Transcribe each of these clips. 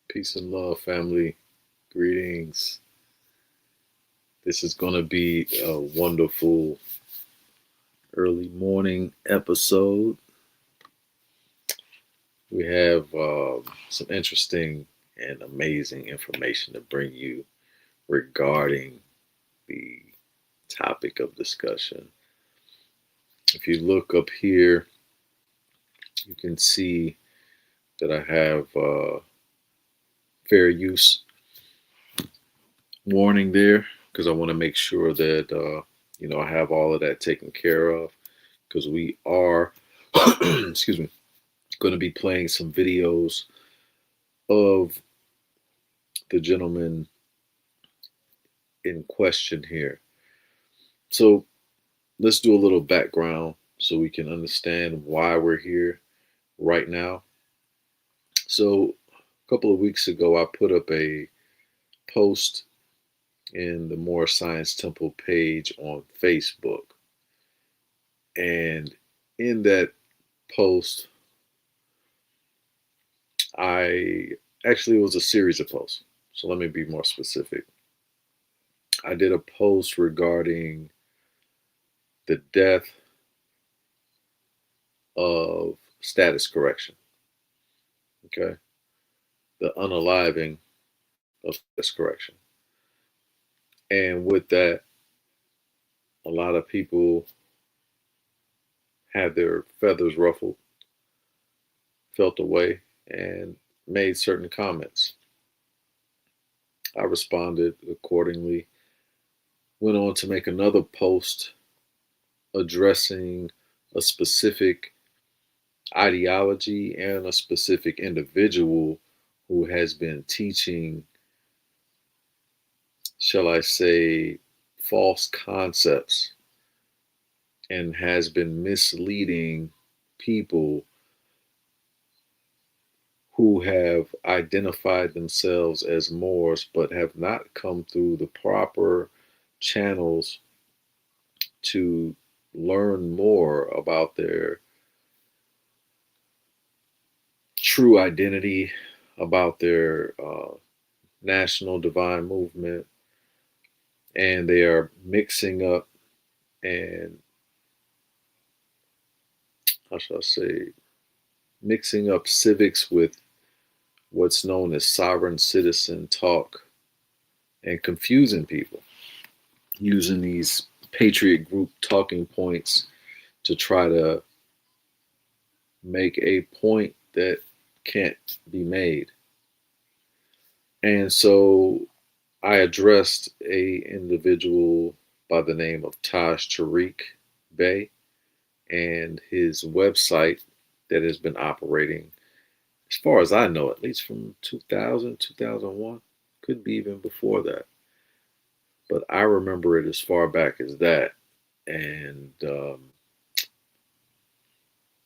Peace and love, family. Greetings. This is going to be a wonderful early morning episode. We have some interesting and amazing information to bring you regarding the topic of discussion. If you look up here, you can see that I have fair use warning there because I want to make sure that I have all of that taken care of because we are excuse me, going to be playing some videos of the gentleman in question here. So let's do a little background so we can understand why we're here right now. So a couple of weeks ago, I put up a post in the Moorish Science Temple page on Facebook. And in that post, it was a series of posts. So let me be more specific. I did a post regarding the death of status correction. Okay. The unaliving of status correction. And with that, a lot of people had their feathers ruffled, felt away, and made certain comments. I responded accordingly, went on to make another post addressing a specific ideology and a specific individual who has been teaching, shall I say, false concepts and has been misleading people who have identified themselves as Moors but have not come through the proper channels to learn more about their true identity, about their national divine movement, and they are mixing up and, mixing up civics with what's known as sovereign citizen talk and confusing people using these patriot group talking points to try to make a point that can't be made. And so I addressed a individual by the name of Taj Tariq Bey and his website that has been operating, as far as I know, at least from 2000, 2001, could be even before that. But I remember it as far back as that. And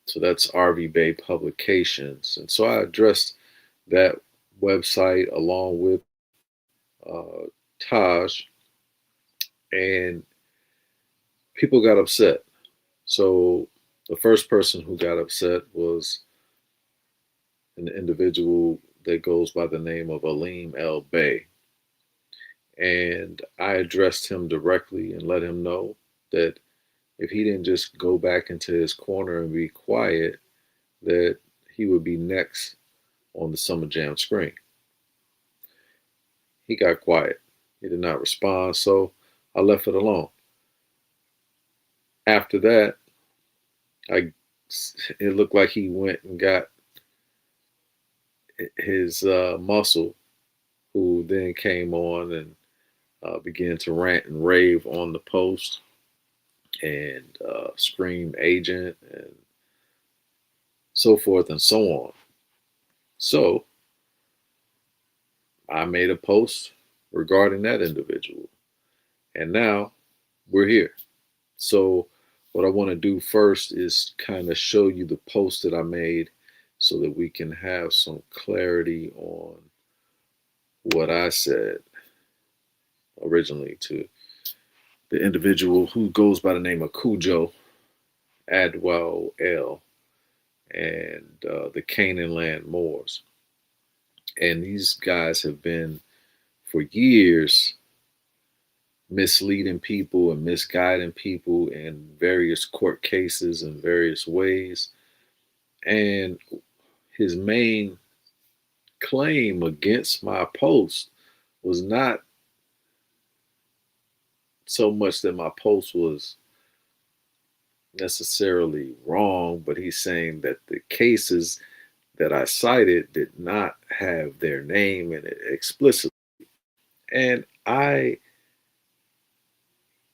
so that's RV Bay Publications. And so I addressed that website along with Taj, and people got upset. So the first person who got upset was an individual that goes by the name of Aleem El Bey. And I addressed him directly and let him know that if he didn't just go back into his corner and be quiet, that he would be next on the Summer Jam screen. He got quiet. He did not respond, so I left it alone. After that, it looked like he went and got his muscle, who then came on and began to rant and rave on the post and scream agent and so forth and so on. So I made a post regarding that individual. And now we're here. So what I want to do first is kind of show you the post that I made so that we can have some clarity on what I said originally to the individual who goes by the name of Cujo Adwo and the Canaanland Moors. And these guys have been for years misleading people and misguiding people in various court cases in various ways. And his main claim against my post was not so much that my post was necessarily wrong, but he's saying that the cases that I cited did not have their name in it explicitly. And I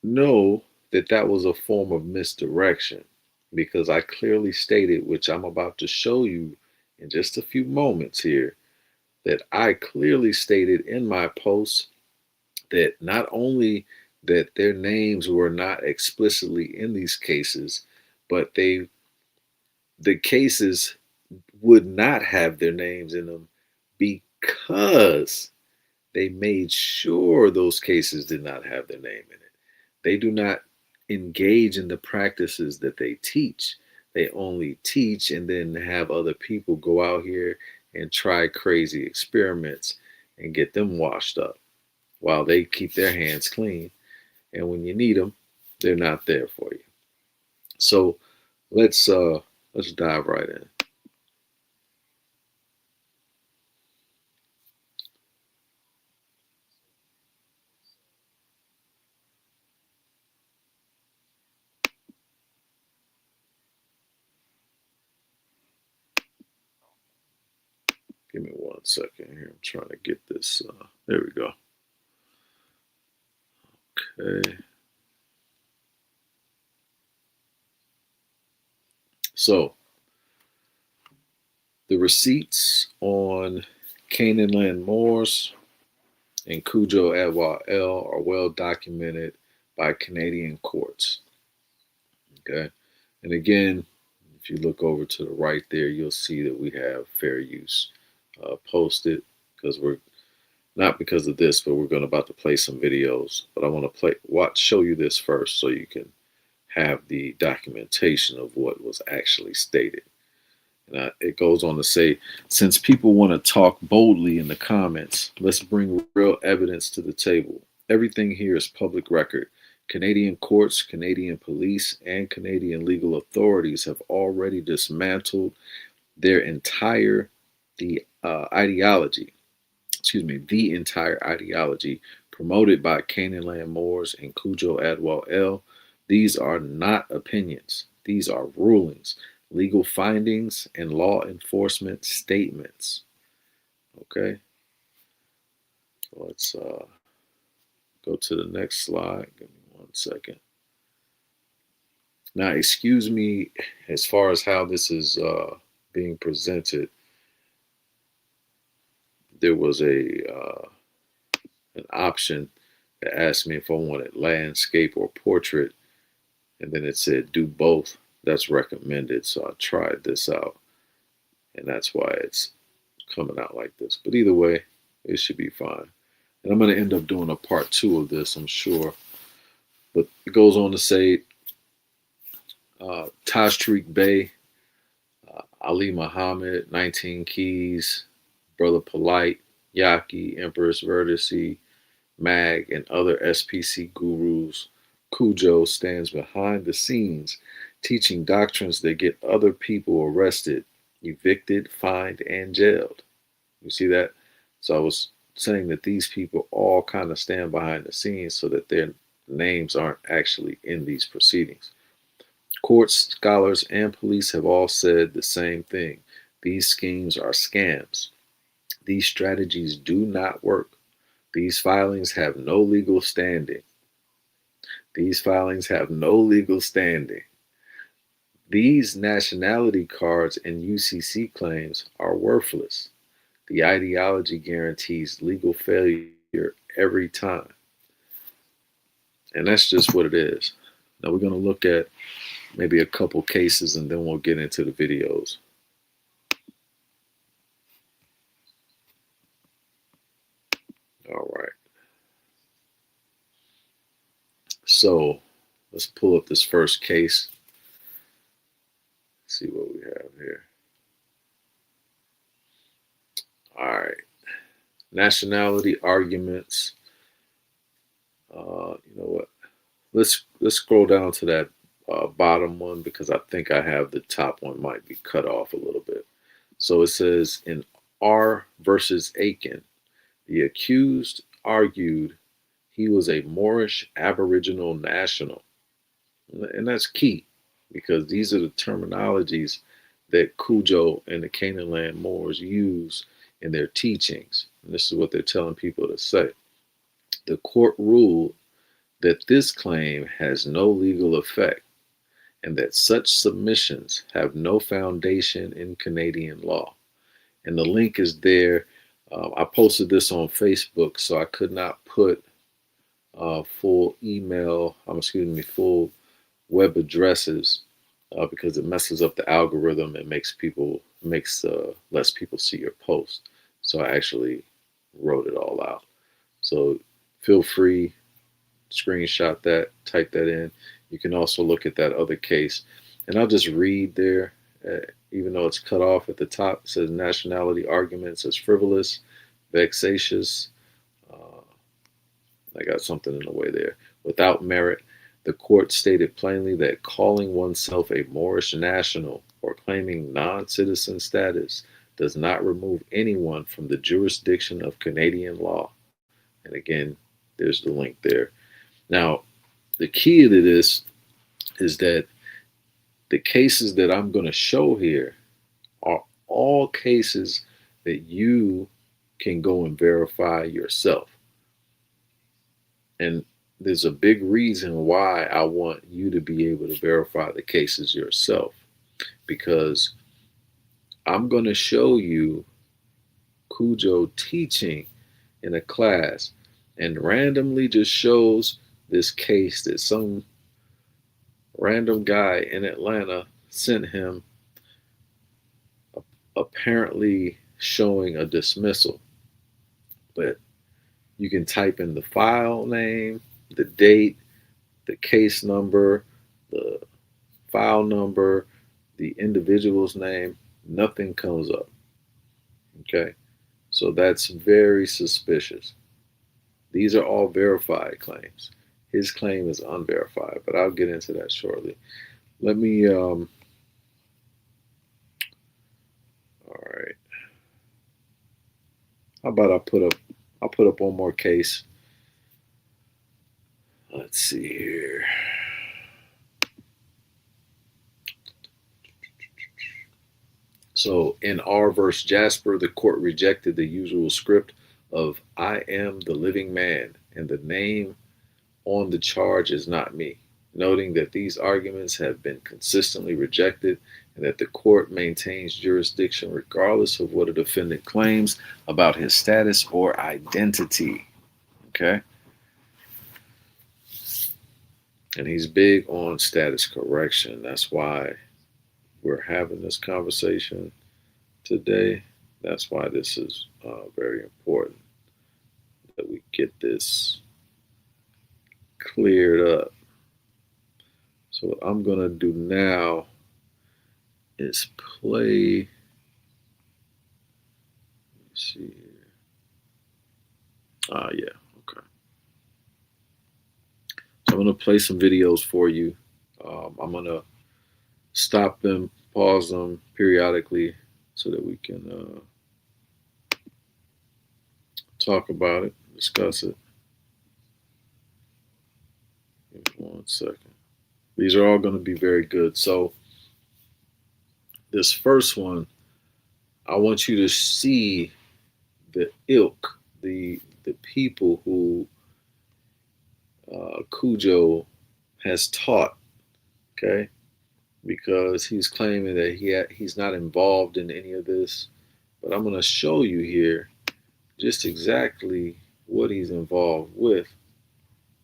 know that that was a form of misdirection because I clearly stated, which I'm about to show you in just a few moments here, that I clearly stated in my post that not only that their names were not explicitly in these cases, but the cases would not have their names in them because they made sure those cases did not have their name in it. They do not engage in the practices that they teach. They only teach and then have other people go out here and try crazy experiments and get them washed up while they keep their hands clean. And when you need them, they're not there for you. So let's dive right in. Give me 1 second here. I'm trying to get this. There we go. Okay. So the receipts on Canaanland Moors and Cujo Adwo are well documented by Canadian courts. Okay. And again, if you look over to the right there, you'll see that we have fair use posted because we're not because of this, but we're going about to play some videos. But I want to show you this first so you can have the documentation of what was actually stated. And it goes on to say, since people want to talk boldly in the comments, let's bring real evidence to the table. Everything here is public record. Canadian courts, Canadian police, and Canadian legal authorities have already dismantled their entire ideology. The entire ideology promoted by Canaanland Moors and Cujo Adwo. These are not opinions. These are rulings, legal findings, and law enforcement statements. Okay, so let's go to the next slide. Give me 1 second. Now, excuse me as far as how this is being presented. There was an option that asked me if I wanted landscape or portrait, and then it said do both. That's recommended. So I tried this out, and that's why it's coming out like this. But either way, it should be fine. And I'm going to end up doing a part 2 of this, I'm sure. But it goes on to say Taj Tariq Bey, Ali Muhammad, 19 Keys, Brother Polite, Yaki, Empress Vertice, Mag, and other SPC gurus. Kudjo stands behind the scenes teaching doctrines that get other people arrested, evicted, fined, and jailed. You see that? So I was saying that these people all kind of stand behind the scenes so that their names aren't actually in these proceedings. Courts, scholars, and police have all said the same thing. These schemes are scams. These strategies do not work. These filings have no legal standing. These filings have no legal standing. These nationality cards and UCC claims are worthless. The ideology guarantees legal failure every time. And that's just what it is. Now we're going to look at maybe a couple cases and then we'll get into the videos. All right. So let's pull up this first case. See what we have here. All right. Nationality arguments. You know what? Let's scroll down to that bottom one because I think I have the top one might be cut off a little bit. So it says in R versus Aiken, the accused argued he was a Moorish Aboriginal national. And that's key because these are the terminologies that Kudjo and the Canaanland Moors use in their teachings. And this is what they're telling people to say. The court ruled that this claim has no legal effect and that such submissions have no foundation in Canadian law. And the link is there. I posted this on Facebook, so I could not put full full web addresses because it messes up the algorithm and makes less people see your post. So I actually wrote it all out. So feel free, screenshot that, type that in. You can also look at that other case. And I'll just read there, even though it's cut off at the top. It says nationality arguments as frivolous, vexatious. I got something in the way there. Without merit, the court stated plainly that calling oneself a Moorish national or claiming non-citizen status does not remove anyone from the jurisdiction of Canadian law. And again, there's the link there. Now, the key to this is that the cases that I'm going to show here are all cases that you can go and verify yourself. And there's a big reason why I want you to be able to verify the cases yourself, because I'm going to show you Kudjo teaching in a class and randomly just shows this case that some random guy in Atlanta sent him, apparently showing a dismissal. But you can type in the file name, the date, the case number, the file number, the individual's name, nothing comes up. Okay, so that's very suspicious. These are all verified claims. His claim is unverified, but I'll get into that shortly. Let me, all right. How about I'll put up one more case. Let's see here. So in R versus Jasper, the court rejected the usual script of I am the living man and the name on the charge is not me, noting that these arguments have been consistently rejected and that the court maintains jurisdiction regardless of what a defendant claims about his status or identity. Okay? And he's big on status correction. That's why we're having this conversation today. That's why this is very important that we get this cleared up. So what I'm going to do now is play. Let's see here. Yeah, okay. So I'm going to play some videos for you. I'm going to stop them, pause them periodically so that we can talk about it, discuss it. Give me 1 second. These are all going to be very good. So this first one, I want you to see the ilk, the people who Kudjo has taught, okay? Because he's claiming that he's not involved in any of this. But I'm going to show you here just exactly what he's involved with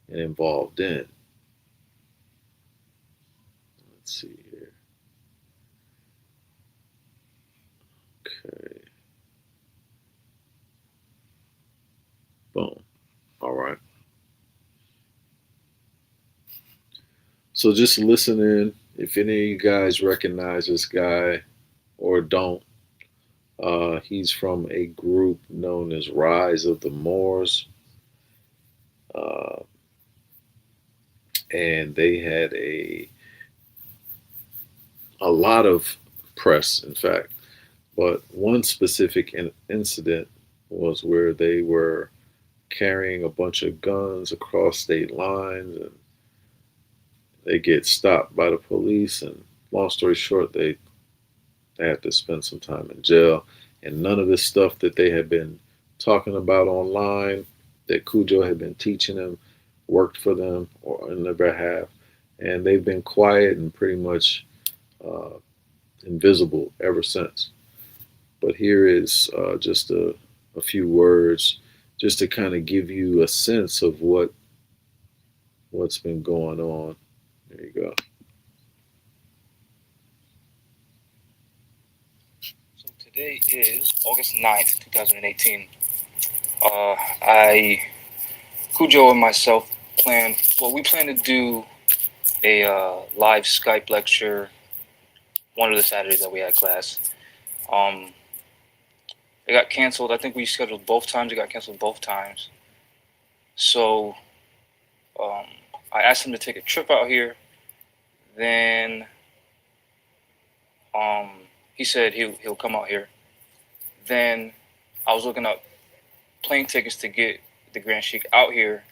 and involved in. Let's see here. Okay. Boom. All right. So just listen in. If any of you guys recognize this guy or don't, He's from a group known as Rise of the Moors, uh, and they had a lot of press, in fact. But one specific incident was where they were carrying a bunch of guns across state lines, and they get stopped by the police. And long story short, they had to spend some time in jail. And none of this stuff that they had been talking about online, that Kudjo had been teaching them, worked for them or on their behalf. And they've been quiet and pretty much uh, invisible ever since. But here is just a few words just to kind of give you a sense of what's been going on. There you go. So today is August 9th, 2018. Cujo and myself we plan to do a live Skype lecture one of the Saturdays that we had class. Um, it got canceled. I think we scheduled both times. It got canceled both times. So um, I asked him to take a trip out here. Then um, he said he'll come out here. Then I was looking up plane tickets to get the Grand Sheik out here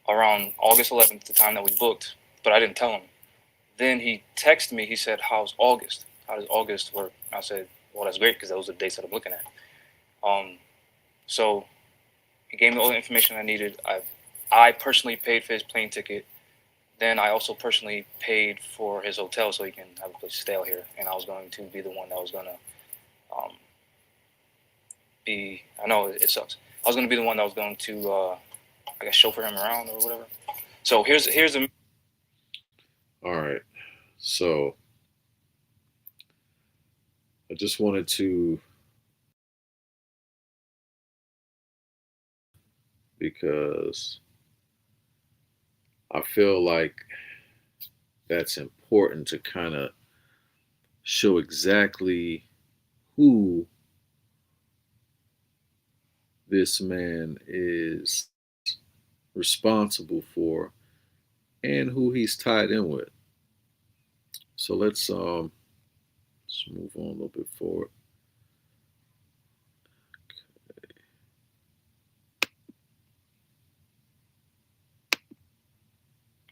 around August 11th, the time that we booked, but I didn't tell him. Then he texted me. He said, "How's August? How does August work?" I said, "Well, that's great because those are the dates that I'm looking at." So he gave me all the information I needed. I personally paid for his plane ticket. Then I also personally paid for his hotel so he can have a place to stay out here. And I was going to be the one that was going to um, be. I know it sucks. I was going to be the one that was going to, I guess, chauffeur him around or whatever. So here's a. All right. So I just wanted to, because I feel like that's important to kind of show exactly who this man is responsible for and who he's tied in with. So let's move on a little bit forward.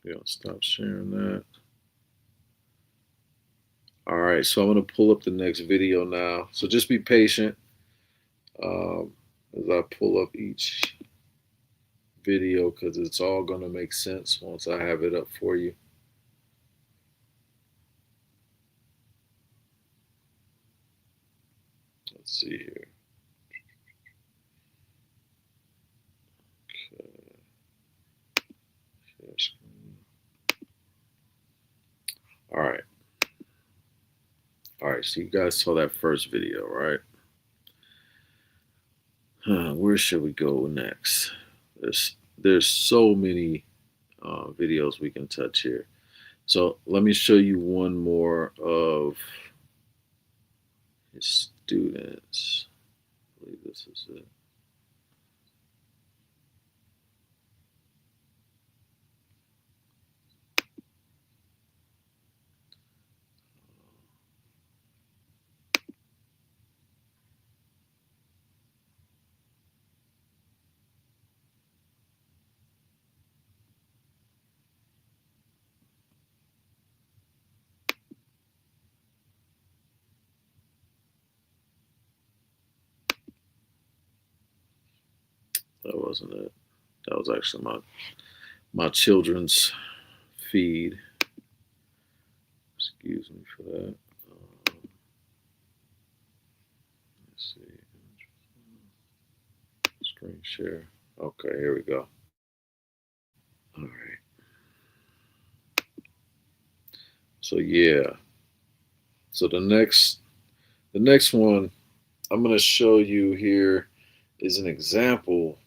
Yeah, stop sharing that. All right, so I'm going to pull up the next video now. So just be patient as I pull up each video because it's all going to make sense once I have it up for you. Let's see here. Okay. Share screen. All right. All right, so you guys saw that first video, right? Where should we go next? There's so many videos we can touch here. So let me show you one more of his students. I believe this is it. That wasn't it. That was actually my children's feed. Excuse me for that. Let's see. Screen share. Okay, here we go. All right. So yeah. So the next one I'm going to show you here is an example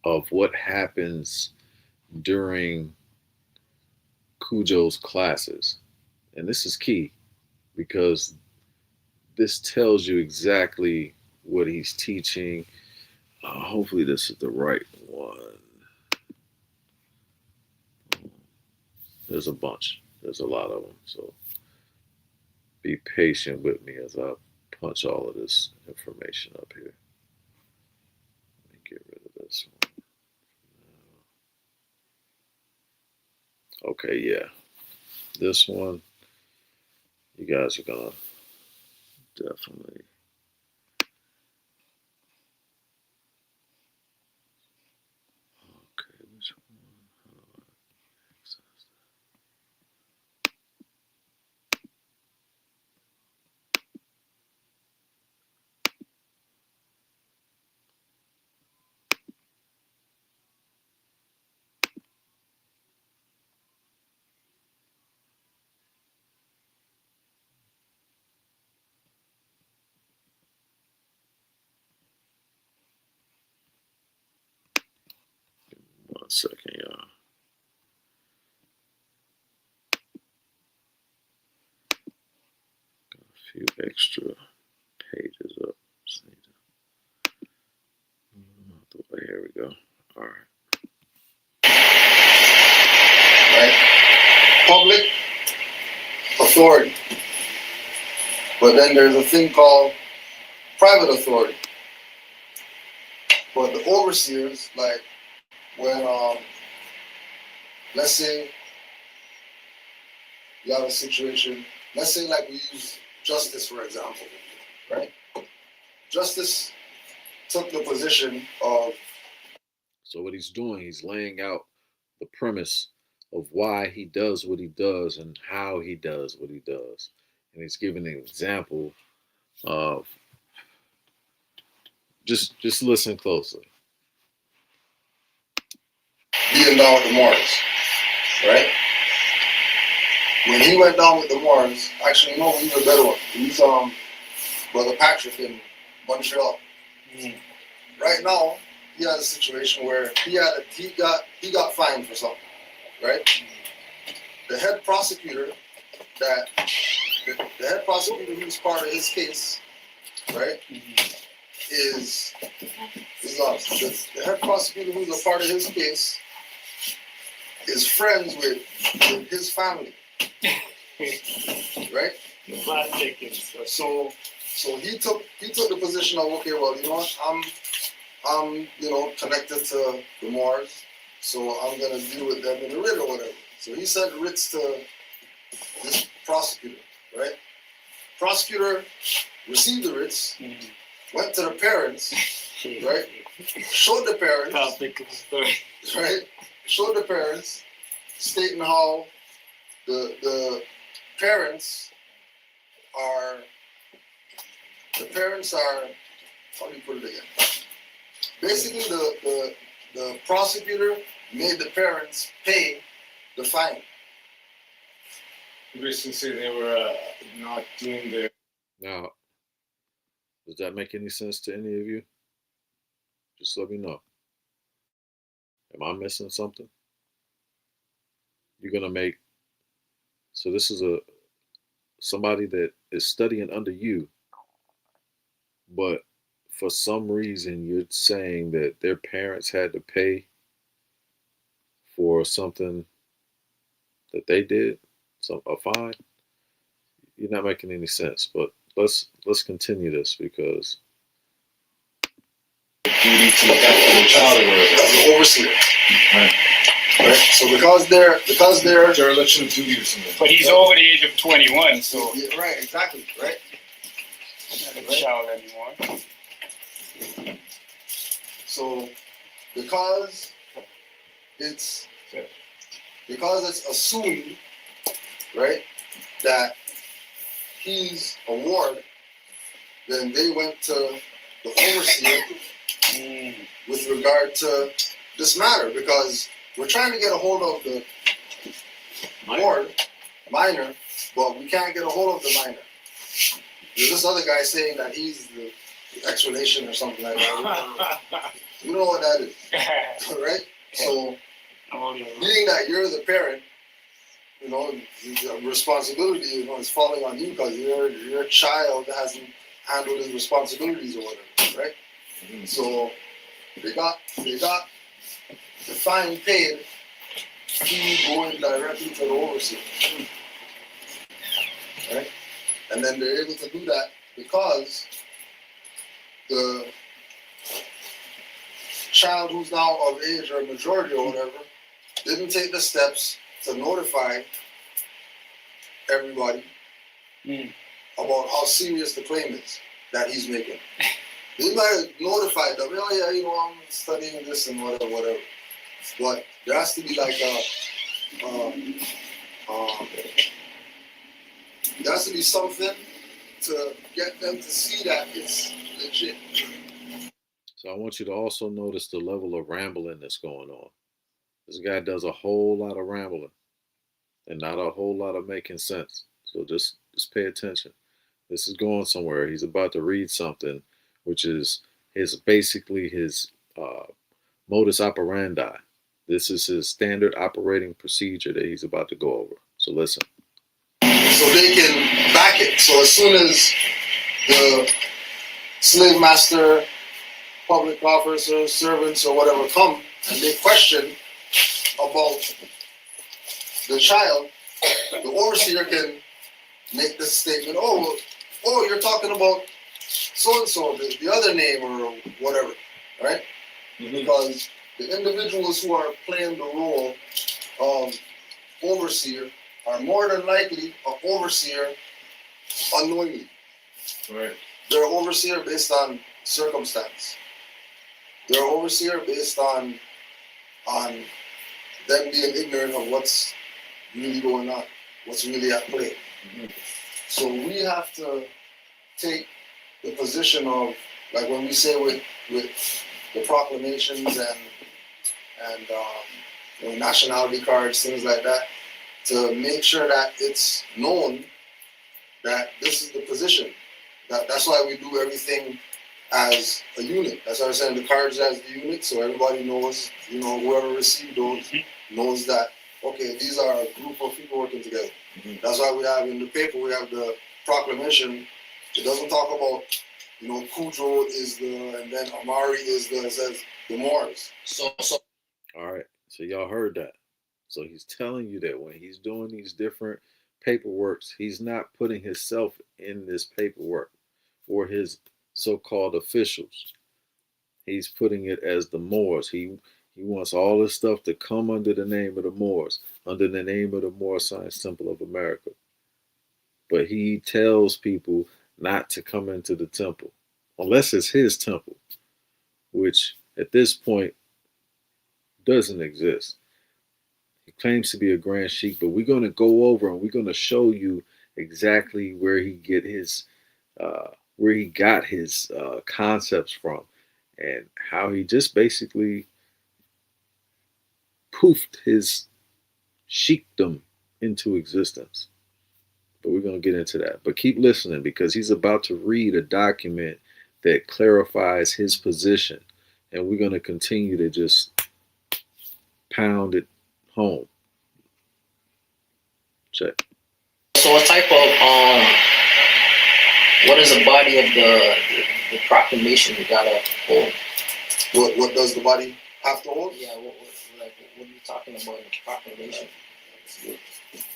of what happens during Kudjo's classes. And this is key because this tells you exactly what he's teaching. Hopefully this is the right one. There's a bunch. There's a lot of them. So be patient with me as I punch all of this information up here. Let me get rid of this one. Okay, yeah. This one, you guys are gonna definitely. Okay, which one? How do I access that? One second, y'all. Got a few extra pages up. Just need to, here we go. All right. Right? Public authority. But then there's a thing called private authority. But the overseers, like when let's say you have a situation, let's say like we use justice for example, right? Justice took the position of. So what he's doing, he's laying out the premise of why he does what he does and how he does what he does. And he's giving an example of just listen closely. Being down with the Moors, right? When he went down with the Moors, actually no, he's a better one. He's Brother Patrick in Montreal. Right now, he has a situation where he got fined for something, right? The head prosecutor the head prosecutor who's part of his case, right, is the head prosecutor who's a part of his case is friends with his family, right? So he took the position of, okay, well, you know what, I'm connected to the Moors, so I'm gonna deal with them in the writ or whatever. So he sent writs to this prosecutor, right? Prosecutor received the writs, went to the parents, right? Showed the parents, right? Showed the parents, stating how the parents are, how do you put it again? Basically, the prosecutor made the parents pay the fine. Basically, they were not doing their. Now, does that make any sense to any of you? Just let me know. Am I missing something? You're gonna make, so this is somebody that is studying under you, but for some reason you're saying that their parents had to pay for something that they did, a fine. You're not making any sense, but let's continue this because duty to look after the child as the overseer. Right. So because they're dereliction of duty or something. But he's over the age of 21, so yeah, right, exactly, right. not a child anymore. So because it's assumed, right, that he's a ward, then they went to the overseer with regard to this matter, because we're trying to get a hold of the ward, minor, but we can't get a hold of the minor. There's this other guy saying that he's the ex-relation or something like that. You know what that is, right? So, being that you're the parent, you know, the responsibility, you know, is falling on you because your child hasn't handled his responsibilities or whatever, right? Mm-hmm. So they got the fine paid fee going directly to the overseer, right? And then they're able to do that because the child who's now of age or majority or whatever didn't take the steps to notify everybody about how serious the claim is that he's making. They might have notified them, oh yeah, you know, I'm studying this and whatever. But there has to be like there has to be something to get them to see that it's legit. So I want you to also notice the level of rambling that's going on. This guy does a whole lot of rambling and not a whole lot of making sense. So just pay attention. This is going somewhere. He's about to read something, which is basically his modus operandi. This is his standard operating procedure that he's about to go over. So listen. So they can back it. So as soon as the slave master, public officers, servants, or whatever come and they question about the child, the overseer can make this statement, oh, you're talking about so-and-so, the other name or whatever, right? Mm-hmm. Because the individuals who are playing the role of overseer are more than likely an overseer unknowingly. Right. They're an overseer based on circumstance. They're an overseer based on them being ignorant of what's really going on, what's really at play. Mm-hmm. So we have to take the position of, like when we say with the proclamations and you know, nationality cards, things like that, to make sure that it's known that this is the position. That's why we do everything as a unit. That's why I'm saying the cards as the unit, so everybody knows, you know, whoever received those knows that, okay, these are a group of people working together. Mm-hmm. That's why we have in the paper, we have the proclamation. It doesn't talk about, you know, Kudjo is and then Amari it says the Moors. So. All right. So y'all heard that. So he's telling you that when he's doing these different paperworks, he's not putting himself in this paperwork or his so-called officials. He's putting it as the Moors. He wants all this stuff to come under the name of the Moors, under the name of the Moorish Science Temple of America. But he tells people not to come into the temple unless it's his temple, which at this point doesn't exist. He claims to be a Grand Sheik, but we're going to go over and we're going to show you exactly where he got his concepts from, and how he just basically poofed his sheikdom into existence. But we're going to get into that. But keep listening, because he's about to read a document that clarifies his position, and we're going to continue to just pound it home. Check. So what type of what is the body of the proclamation you gotta hold? What does the body have to hold? Yeah, what are you talking about in the proclamation?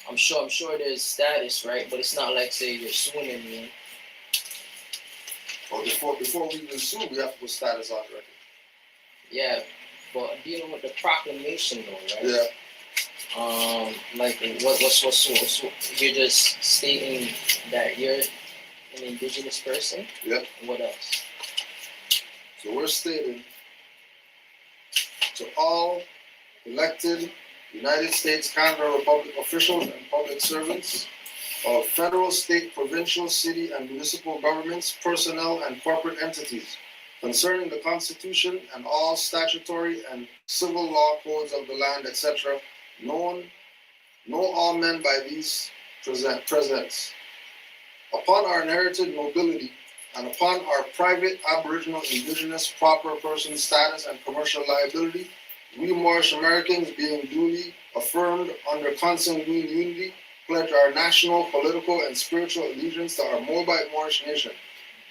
I'm sure there's status, right? But it's not like, say, you're suing anyone. Well, before we even sue, we have to put status on record. Yeah, but dealing with the proclamation though, right? Yeah. Like what's you're just stating that you're an indigenous person? Yeah. What else? So we're stating to all elected United States, Canada, Republic officials and public servants of federal, state, provincial, city, and municipal governments, personnel, and corporate entities concerning the Constitution and all statutory and civil law codes of the land, etc., know all men by these presents. Upon our inherited nobility and upon our private Aboriginal, Indigenous, proper person status and commercial liability, we Moorish Americans, being duly affirmed under consanguine unity, pledge our national, political, and spiritual allegiance to our Moabite Moorish nation,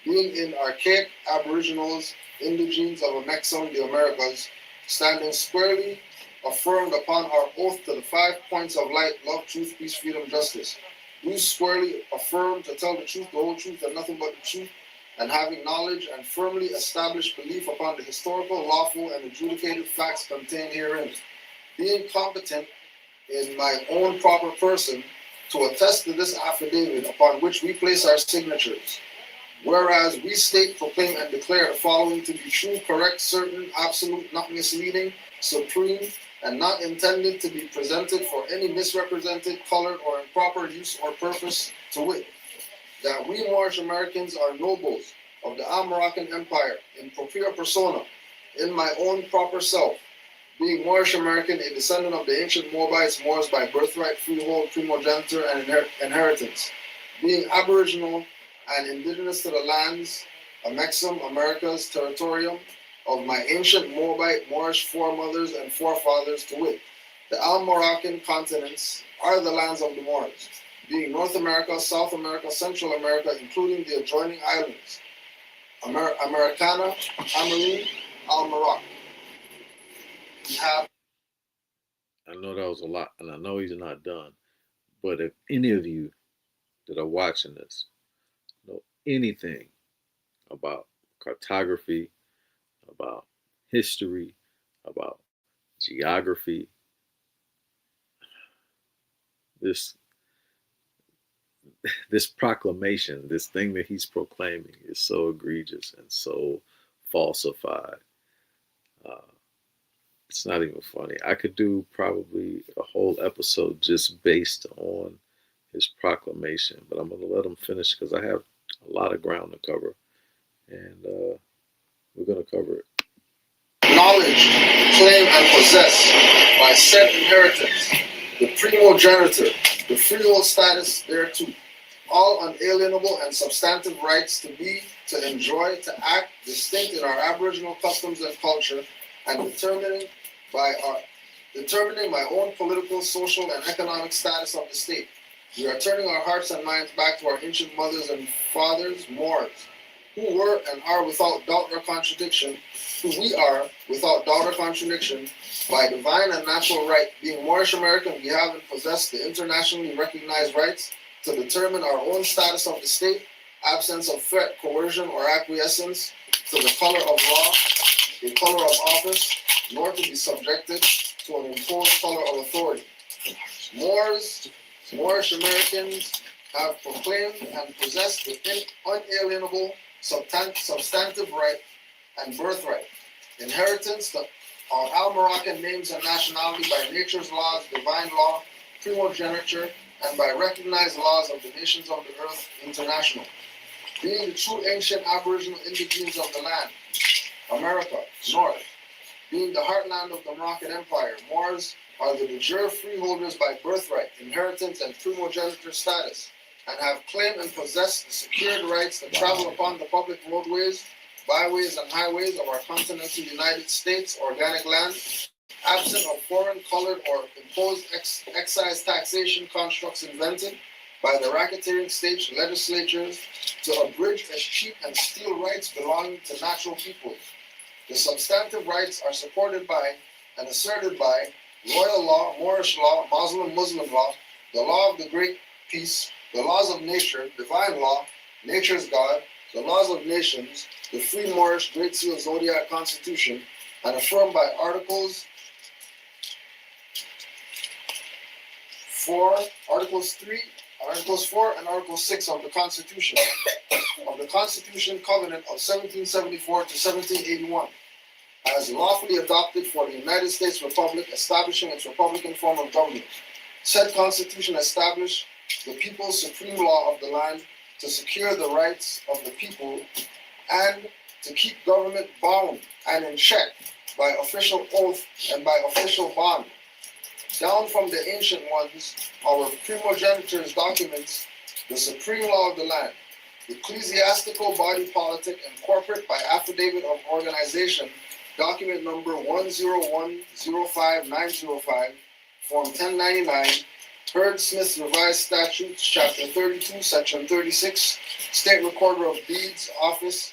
being in archaic aboriginals, indigenes of Amexem, the Americas, standing squarely affirmed upon our oath to the 5 points of light, love, truth, peace, freedom, justice. We squarely affirm to tell the truth, the whole truth, and nothing but the truth, and having knowledge and firmly established belief upon the historical, lawful, and adjudicated facts contained herein, being competent in my own proper person to attest to this affidavit upon which we place our signatures. Whereas we state, proclaim, and declare the following to be true, correct, certain, absolute, not misleading, supreme, and not intended to be presented for any misrepresented, colored, or improper use or purpose, to wit, that we Moorish Americans are nobles of the Moroccan Empire in propria persona, in my own proper self, being Moorish American, a descendant of the ancient Moabites, Moors by birthright, freehold, primogeniture, and inheritance, being Aboriginal and indigenous to the lands, Amexem, Americas, territorium, of my ancient Moabite, Moorish foremothers and forefathers, to wit, the Moroccan continents are the lands of the Moors, being North America, South America, Central America, including the adjoining islands, Americana, Amaru, Morocco. We have. I know that was a lot, and I know he's not done. But if any of you that are watching this know anything about cartography, about history, about geography, this proclamation, this thing that he's proclaiming is so egregious and so falsified. It's not even funny. I could do probably a whole episode just based on his proclamation, but I'm going to let him finish because I have a lot of ground to cover, and we're going to cover it. Knowledge, claim, and possess by said inheritance, the primogeniture, the freehold status thereto, all unalienable and substantive rights to be, to enjoy, to act distinct in our Aboriginal customs and culture, and determining my own political, social, and economic status of the state. We are turning our hearts and minds back to our ancient mothers and fathers, Moors, who were and are without doubt or contradiction, who we are without doubt or contradiction, by divine and natural right. Being Moorish American, we have and possess the internationally recognized rights to determine our own status of the state, absence of threat, coercion, or acquiescence to the color of law, the color of office, nor to be subjected to an imposed color of authority. Moorish Americans have proclaimed and possessed the unalienable substantive right and birthright, inheritance of our Moroccan names and nationality by nature's laws, divine law, primogeniture, and by recognized laws of the nations of the earth, international. Being the true ancient Aboriginal indigenes of the land, America, North, being the heartland of the Moroccan Empire, Moors are the de jure freeholders by birthright, inheritance, and primogeniture status, and have claimed and possessed the secured rights to travel upon the public roadways, byways, and highways of our continental United States organic land, absent of foreign, colored, or imposed excise taxation constructs invented by the racketeering state legislatures to abridge, escheat, and steal rights belonging to natural peoples. The substantive rights are supported by and asserted by royal law, Moorish law, Muslim law, the law of the great peace, the laws of nature, divine law, nature's God, the laws of nations, the free Moorish Great Seal Zodiac Constitution, and affirmed by Articles 4, Articles 4 and Article 6 of the Constitution, Covenant of 1774 to 1781, as lawfully adopted for the United States Republic, establishing its republican form of government. Said Constitution established the people's supreme law of the land to secure the rights of the people and to keep government bound and in check by official oath and by official bond. Down from the ancient ones, our primogenitures documents the supreme law of the land, ecclesiastical body politic and corporate by affidavit of organization, document number 10105-905, Form 1099, Heard Smith's Revised Statutes, Chapter 32, Section 36, State Recorder of Deeds Office,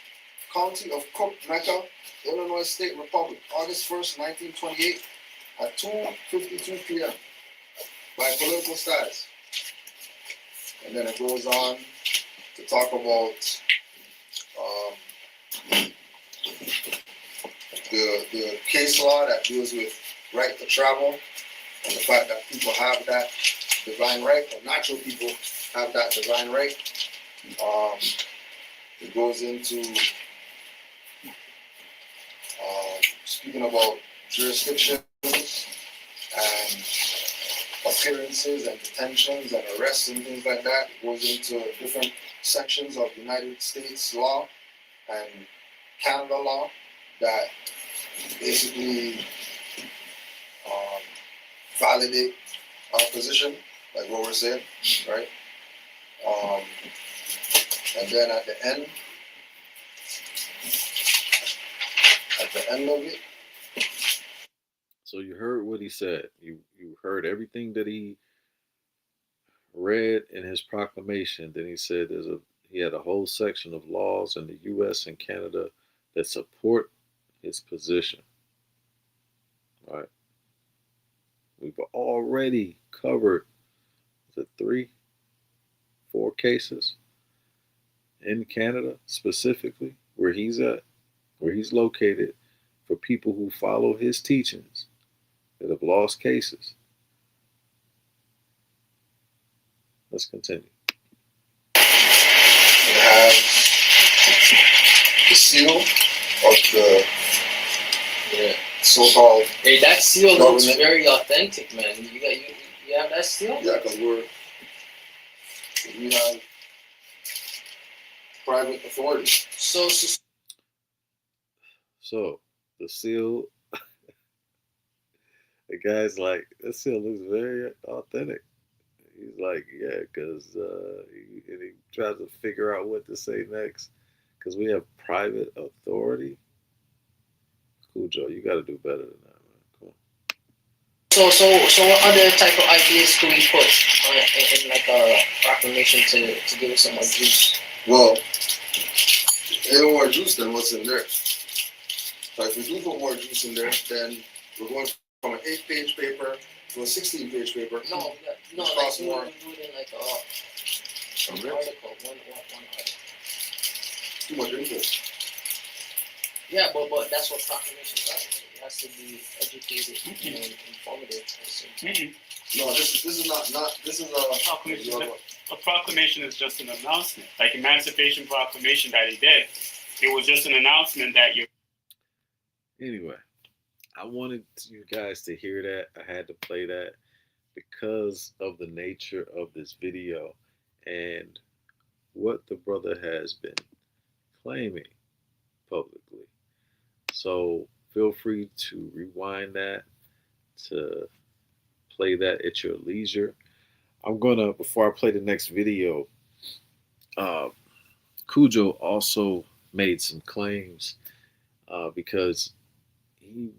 County of Cook, Mecca, Illinois State Republic, August 1st, 1928, at 2:52 p.m. by political status. And then it goes on to talk about the case law that deals with right to travel and the fact that people have that divine right, or natural people have that divine right. It goes into speaking about jurisdictions and appearances and detentions and arrests and things like that. It goes into different sections of United States law and Canada law that basically validate our position, like what we're saying, right? And then at the end of it. So you heard what he said. You heard everything that he read in his proclamation. Then he said he had a whole section of laws in the U.S. and Canada that support his position. Right? We've already covered the 3-4 cases in Canada specifically where he's at, where he's located, for people who follow his teachings that have lost cases. Let's continue. It has the seal of the so-called Hey, that seal looks government. very authentic, man. You have that seal? Yeah, because we have private authority. So So the seal, the guy's like, that seal looks very authentic. He's like, yeah, because he tries to figure out what to say next, because we have private authority. Kudjo, you got to do better than that, man. Come on. So what other type of ideas could we put in like a proclamation to give us some more juice? Well, ain't more juice than what's in there. So if we do put more juice in there, then we're going from an 8-page paper to a 16-page paper. No, like costs do more. it in like an article, one article. Too much info. Yeah, but that's what proclamations are. It has to be educated and informative. No, this is not this is A proclamation is just an announcement. Like Emancipation Proclamation that he did, it was just an announcement that you. Anyway, I wanted you guys to hear that. I had to play that because of the nature of this video and what the brother has been claiming publicly. So feel free to rewind that, to play that at your leisure. I'm gonna, before I play the next video, Kudjo also made some claims because he,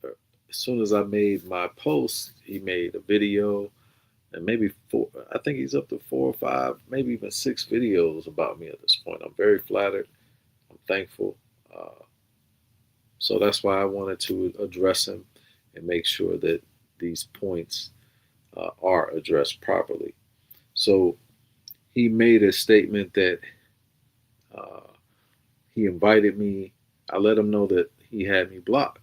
as soon as I made my post, he made a video and maybe 4, I think he's up to 4 or 5, maybe even 6 videos about me at this point. I'm very flattered. I'm thankful. So that's why I wanted to address him and make sure that these points are addressed properly. So he made a statement that he invited me. I let him know that he had me blocked.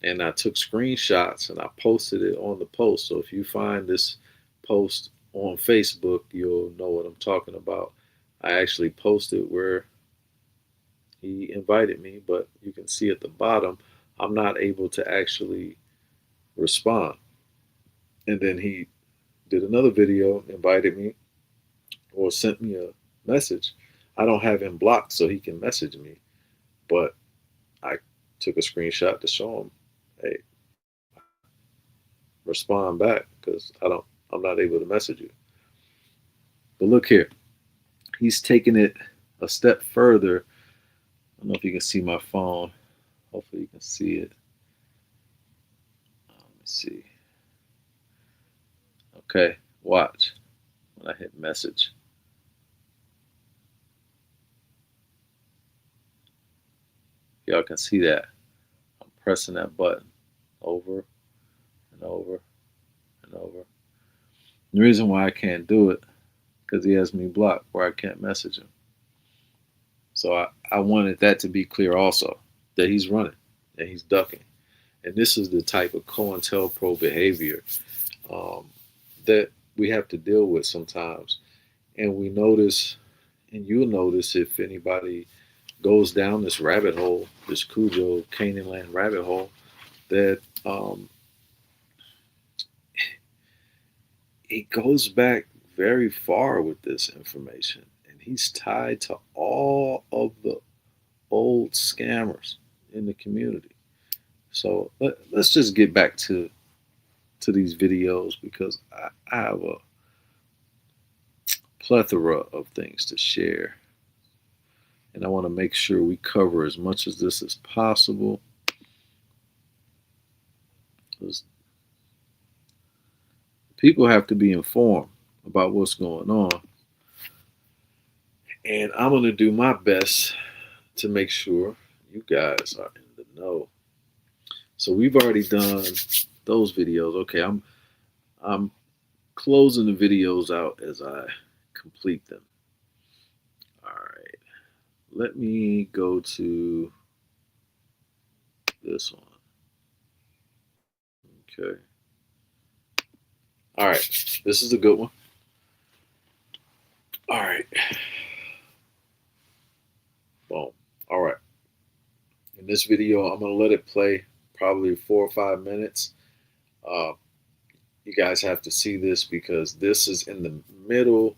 And I took screenshots and I posted it on the post. So if you find this post on Facebook, you'll know what I'm talking about. I actually posted where he invited me, but you can see at the bottom, I'm not able to actually respond. And then he did another video, invited me, or sent me a message. I don't have him blocked so he can message me, but I took a screenshot to show him, hey, respond back because I'm not able to message you. But look here, he's taking it a step further. I don't know if you can see my phone. Hopefully you can see it. Let me see. Okay, watch when I hit message. Y'all can see that. I'm pressing that button over and over and over. The reason why I can't do it, because he has me blocked where I can't message him. So I wanted that to be clear also, that he's running, that he's ducking. And this is the type of COINTELPRO behavior that we have to deal with sometimes. And we notice, and you'll notice if anybody goes down this rabbit hole, this Kudjo Canaanland rabbit hole, that it goes back very far with this information. And he's tied to all of the old scammers in the community. So let's just get back to these videos, because I have a plethora of things to share. And I want to make sure we cover as much of this as possible. Because people have to be informed about what's going on. And I'm going to do my best to make sure you guys are in the know. So we've already done those videos. Okay, I'm closing the videos out as I complete them. All right. Let me go to this one. Okay. All right. This is a good one. All right. Boom. All right. In this video, I'm going to let it play probably 4 or 5 minutes. You guys have to see this because this is in the middle,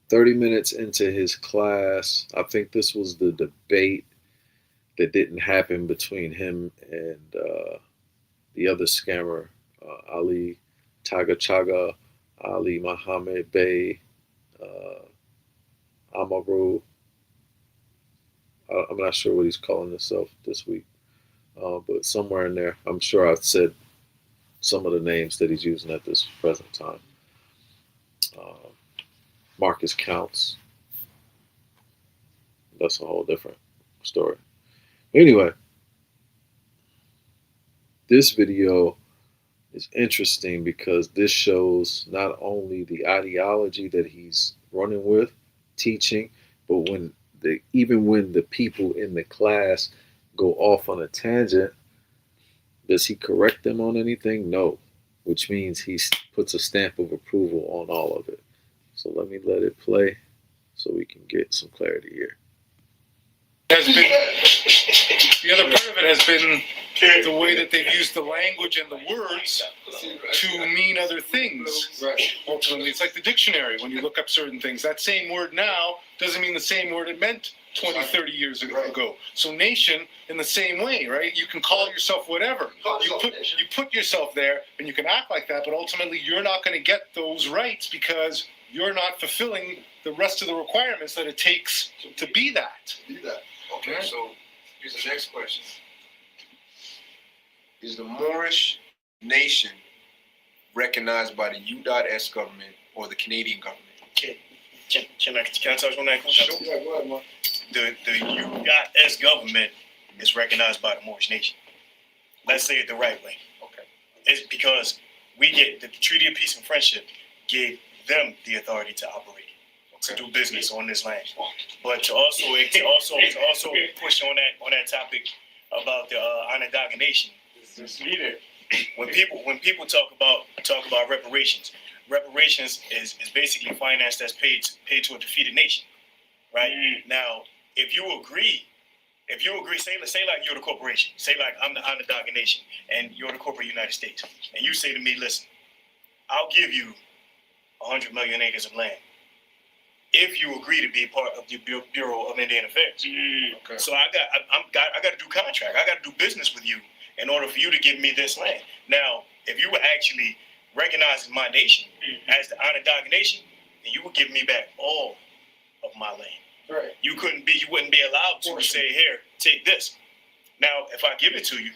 30 minutes into his class. I think this was the debate that didn't happen between him and the other scammer, Ali Tagachaga, Ali Muhammad Bey, Amaru. I'm not sure what he's calling himself this week, but somewhere in there, I'm sure I've said some of the names that he's using at this present time. Marcus Counts. That's a whole different story. Anyway, this video is interesting because this shows not only the ideology that he's running with, teaching, but even when the people in the class go off on a tangent, does he correct them on anything? No, which means he puts a stamp of approval on all of it. So let it play so we can get some clarity here. The other part of it has been the way that they've used the language and the words to mean other things. Ultimately, it's like the dictionary. When you look up certain things, that same word now doesn't mean the same word it meant 20, 30 years ago. So nation, in the same way, right? You can call yourself whatever. You put yourself there, and you can act like that, but ultimately you're not going to get those rights because you're not fulfilling the rest of the requirements that it takes to be that. Okay, so here's the next question. Is the Moorish nation recognized by the U.S. government or the Canadian government? Can I touch on that? Yeah, go ahead, man. The U.S. government is recognized by the Moorish nation. Let's say it the right way. Okay. It's because we get the Treaty of Peace and Friendship gave them the authority to operate, to do business on this land. But to also push on that topic about the Onondaga Nation. When people talk about reparations is basically finance that's paid to a defeated nation, right? Now, if you agree, say like you're the corporation, say like I'm the Onondaga Nation, and you're the corporate United States, and you say to me, listen, I'll give you 100 million acres of land if you agree to be part of the Bureau of Indian Affairs. Okay. So I got to do contract. I got to do business with you in order for you to give me this land. Now, if you were actually recognizing my nation as the Onondaga Nation, then you would give me back all of my land. Right. You wouldn't be allowed to say, here, take this. Now, if I give it to you,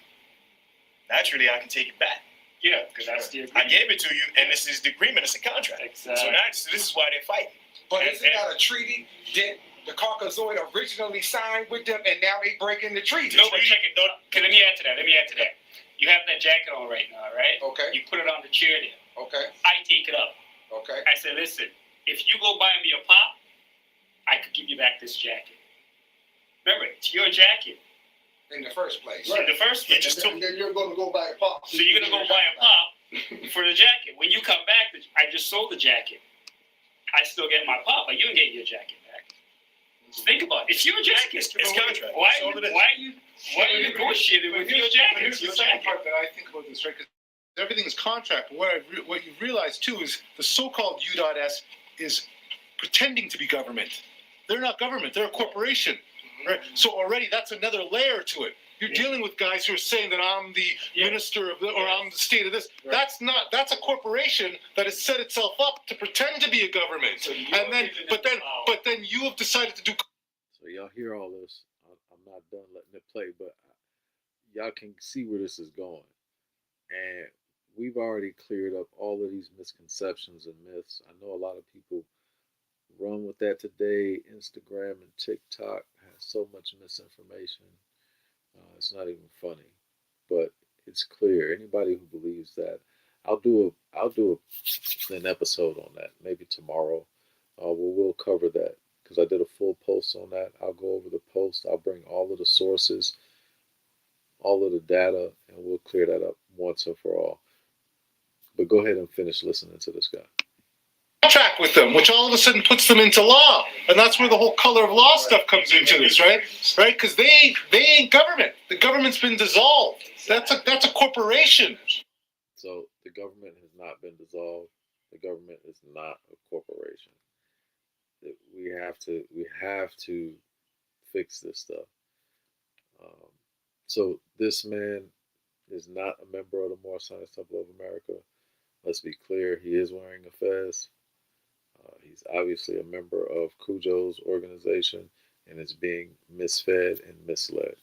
naturally I can take it back. Yeah, because that's the I agreement. gave it to you, and this is the agreement. It's a contract. Exactly. So now this is why they're fighting. But And- isn't that a treaty that the Caucasoid originally signed with them, and now they breaking the treaty? No, but check it. No, okay, let me add to that. You have that jacket on right now, right? Okay, You put it on the chair there. okay, I take it up. okay. I said, listen, if you go buy me a pop, I could give you back this jacket. Remember, it's your jacket In the first place. in the first place. And then you're gonna go buy a pop. So you're gonna go buy a pop for the jacket. When you come back, I just sold the jacket. I still get my pop, but you don't get your jacket back. Just think about it. It's your jacket. It's contract. Why That's all it is. are you negotiating with your jacket? Here's It's the your second jacket. part that I think about this, right? Because everything is contract. What you realize too is the so-called U.S. is pretending to be government. They're not government. They're a corporation, right? So already that's another layer to it. You're dealing with guys who are saying that I'm the minister of the, or I'm the state of this. Right. That's a corporation that has set itself up to pretend to be a government. So you And then, are giving but them then, power. but then you have decided to do. So y'all hear all this. I'm not done letting it play, but y'all can see where this is going. And we've already cleared up all of these misconceptions and myths. I know a lot of people run with that today. Instagram and TikTok has so much misinformation. It's not even funny, but it's clear. Anybody who believes that, I'll do an episode on that maybe tomorrow. We'll cover that because I did a full post on that. I'll go over the post. I'll bring all of the sources, all of the data, and we'll clear that up once and for all. But go ahead and finish listening to this guy. Contract with them, which all of a sudden puts them into law, and that's where the whole color of law stuff comes into this, right? Right? Because they ain't government. The government's been dissolved. That's a corporation. So the government has not been dissolved. The government is not a corporation. We have to fix this stuff. So this man is not a member of the Moorish Science Temple of America. Let's be clear, he is wearing a fez. He's obviously a member of Kudjo's organization and is being misfed and misled.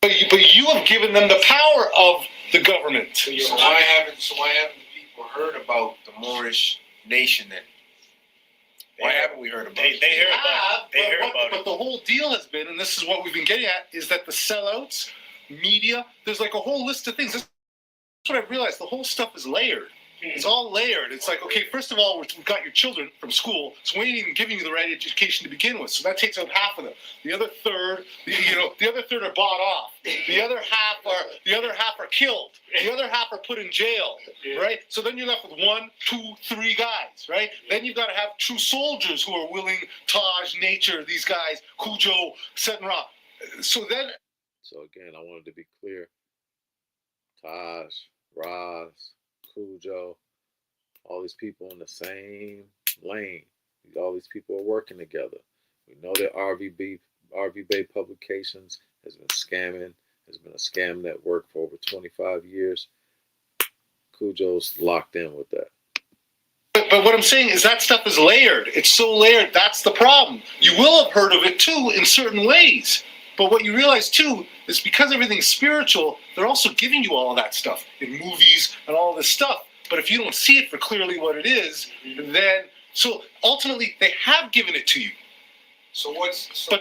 But you have given them the power of the government. So why haven't the people heard about the Moorish nation then? Why haven't we heard about it? They hear about it. They hear about But it. the whole deal has been, and this is what we've been getting at, is that the sellouts, media, there's like a whole list of things. That's what I've realized. The whole stuff is layered. It's all layered. It's like, okay, first of all, we've got your children from school, so we ain't even giving you the right education to begin with. So that takes up half of them. The other third, the other third are bought off. The other half are killed. The other half are put in jail, right? So then you're left with 1, 2, 3 guys, right? Then you've got to have true soldiers who are willing, Taj, Nature, these guys, Kudjo, Seminole. So again, I wanted to be clear. Taj, Raz, Kudjo, all these people in the same lane. All these people are working together. We know that RV Bay Publications has been a scam network for over 25 years. Kudjo's locked in with that. But what I'm saying is that stuff is layered. It's so layered. That's the problem. You will have heard of it too in certain ways. But what you realize too is because everything's spiritual, they're also giving you all of that stuff in movies and all this stuff. But if you don't see it for clearly what it is, then so ultimately they have given it to you.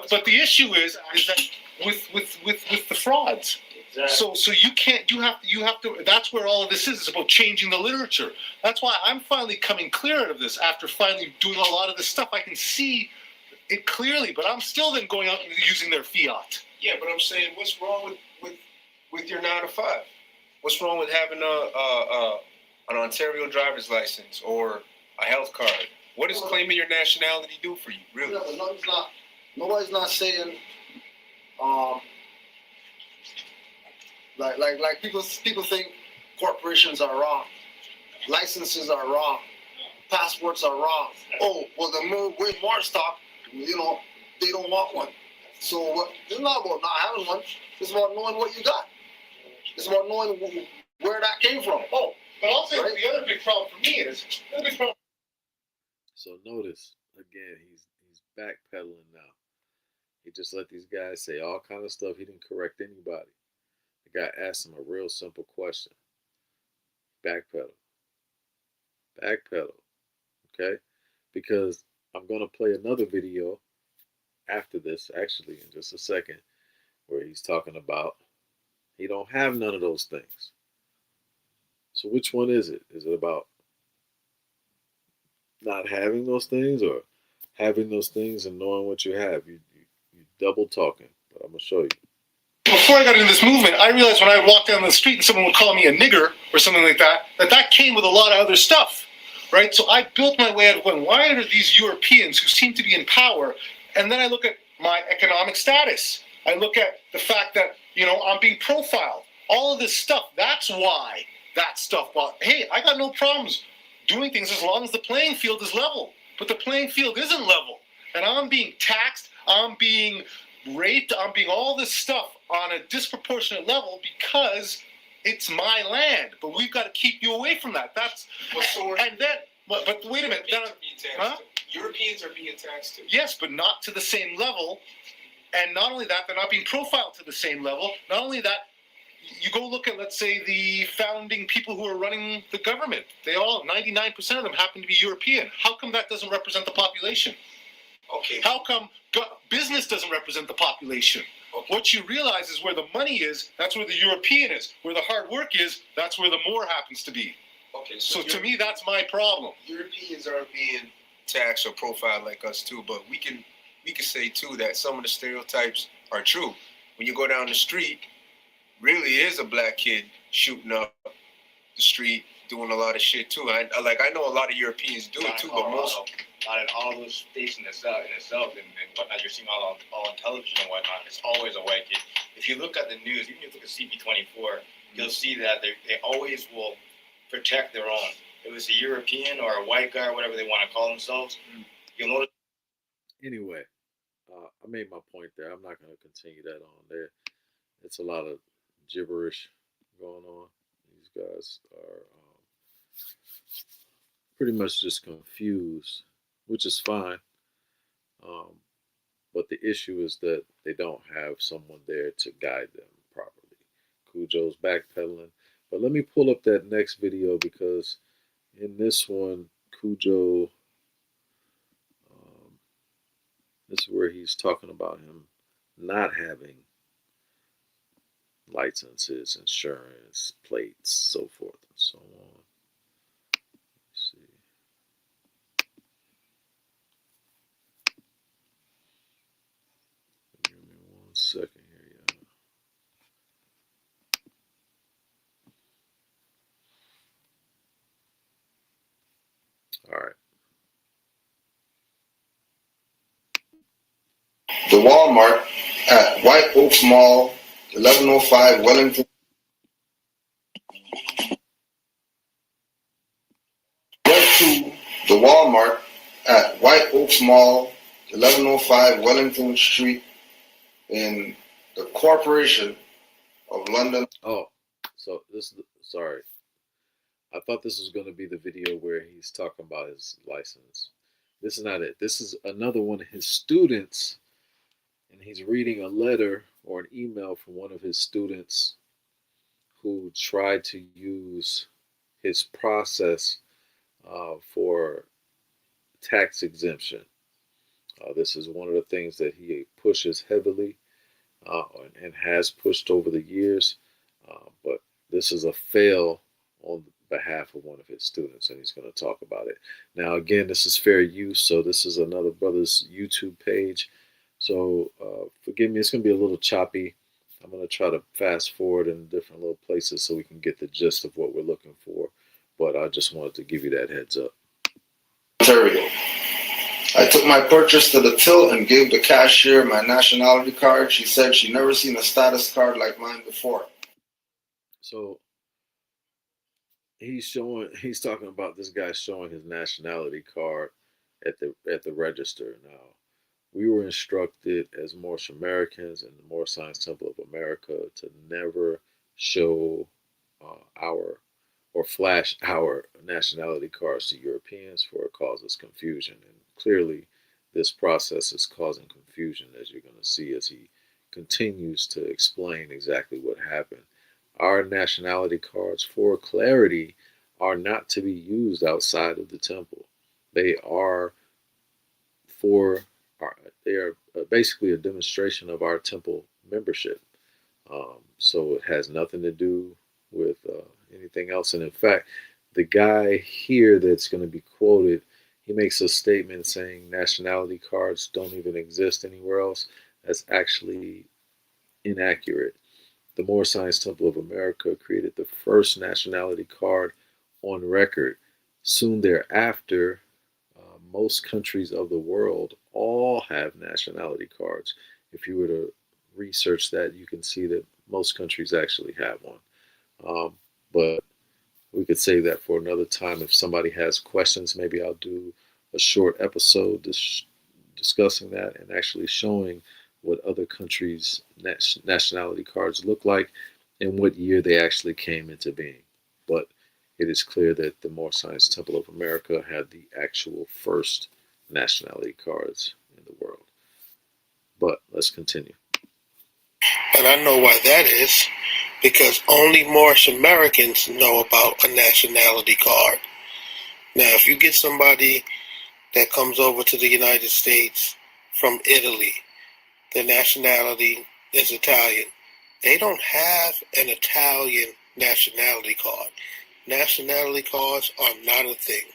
But the issue is that with the frauds. Exactly. So you have to that's where all of this is. It's about changing the literature. That's why I'm finally coming clear out of this after finally doing a lot of this stuff. I can see it clearly, but I'm still then going out and using their fiat. Yeah, but I'm saying, what's wrong with your 9 to 5? What's wrong with having an Ontario driver's license or a health card? What does claiming your nationality do for you, really? Yeah, but nobody's not saying, like people think corporations are wrong, licenses are wrong, passports are wrong. Oh, well, the way Moors talk, they don't want one. So it's not about not having one. It's about knowing what you got. It's about knowing where that came from. Oh, But also the other big problem for me is So notice again, he's backpedaling now. He just let these guys say all kind of stuff. He didn't correct anybody. The guy asked him a real simple question. backpedal. Backpedal. Okay? Because I'm going to play another video after this, actually, in just a second, where he's talking about he don't have none of those things. So which one is it? Is it about not having those things or having those things and knowing what you have? You double talking, but I'm going to show you. Before I got into this movement, I realized when I would walk down the street and someone would call me a nigger or something like that, that came with a lot of other stuff, right? So I built my way out of going, why are these Europeans who seem to be in power? And then I look at my economic status. I look at the fact that, I'm being profiled. All of this stuff, that's why that stuff, well, hey, I got no problems doing things as long as the playing field is level. But the playing field isn't level. And I'm being taxed, I'm being raped, I'm being all this stuff on a disproportionate level because it's my land. But we've got to keep you away from that. That's and then but wait a minute. Europeans are being taxed too. Yes, but not to the same level. And not only that, they're not being profiled to the same level. Not only that, you go look at, let's say, the founding people who are running the government. 99% of them happen to be European. How come that doesn't represent the population? Okay. How come business doesn't represent the population? Okay. What you realize is where the money is, that's where the European is. Where the hard work is, that's where the Moor happens to be. Okay. So to me, that's my problem. Europeans are being taxed or profiled like us too, but we can say too that some of the stereotypes are true. When you go down the street, really is a black kid shooting up the street, doing a lot of shit too. I know a lot of Europeans do it too, but most. Not in all those states in itself and whatnot you're seeing all on television and whatnot, it's always a white kid. If you look at the news, even if you look at CP24, you'll see that they always will protect their own. If it's a European or a white guy or whatever they want to call themselves, you'll notice. Anyway, I made my point there. I'm not going to continue that on there. It's a lot of gibberish going on. These guys are pretty much just confused, which is fine. But the issue is that they don't have someone there to guide them properly. Kudjo's backpedaling. But let me pull up that next video because in this one, Kudjo, this is where he's talking about him not having licenses, insurance, plates, so forth and so on. Let's see. Give me 1 second here, y'all. All right. The Walmart at White Oaks Mall, 1105 Wellington. Went to the Walmart at White Oaks Mall, 1105 Wellington Street in the Corporation of London. Oh, so this is sorry. I thought this was going to be the video where he's talking about his license. This is not it. This is another one of his students, and he's reading a letter or an email from one of his students who tried to use his process for tax exemption. This is one of the things that he pushes heavily and has pushed over the years, but this is a fail on behalf of one of his students, and he's going to talk about it. Now, again, this is fair use, so this is another brother's YouTube page. So forgive me, it's going to be a little choppy. I'm going to try to fast forward in different little places so we can get the gist of what we're looking for. But I just wanted to give you that heads up. Ontario. I took my purchase to the till and gave the cashier my nationality card. She said she never seen a status card like mine before. So he's talking about this guy showing his nationality card at the register. Now, we were instructed as Moorish Americans and the Moorish Science Temple of America to never show or flash our nationality cards to Europeans, for it causes confusion. And clearly, this process is causing confusion, as you're going to see as he continues to explain exactly what happened. Our nationality cards, for clarity, are not to be used outside of the temple. They are for they are basically a demonstration of our temple membership. So it has nothing to do with anything else. And in fact, the guy here that's going to be quoted, he makes a statement saying nationality cards don't even exist anywhere else. That's actually inaccurate. The Moorish Science Temple of America created the first nationality card on record. Soon thereafter, most countries of the world all have nationality cards. If you were to research that, you can see that most countries actually have one. But we could save that for another time. If somebody has questions, maybe I'll do a short episode discussing that and actually showing what other countries' nationality cards look like and what year they actually came into being. But it is clear that the Moorish Science Temple of America had the actual first nationality cards in the world. But let's continue. And I know why that is, because only Moorish Americans know about a nationality card. Now, if you get somebody that comes over to the United States from Italy, their nationality is Italian. They don't have an Italian nationality card. Nationality cards are not a thing.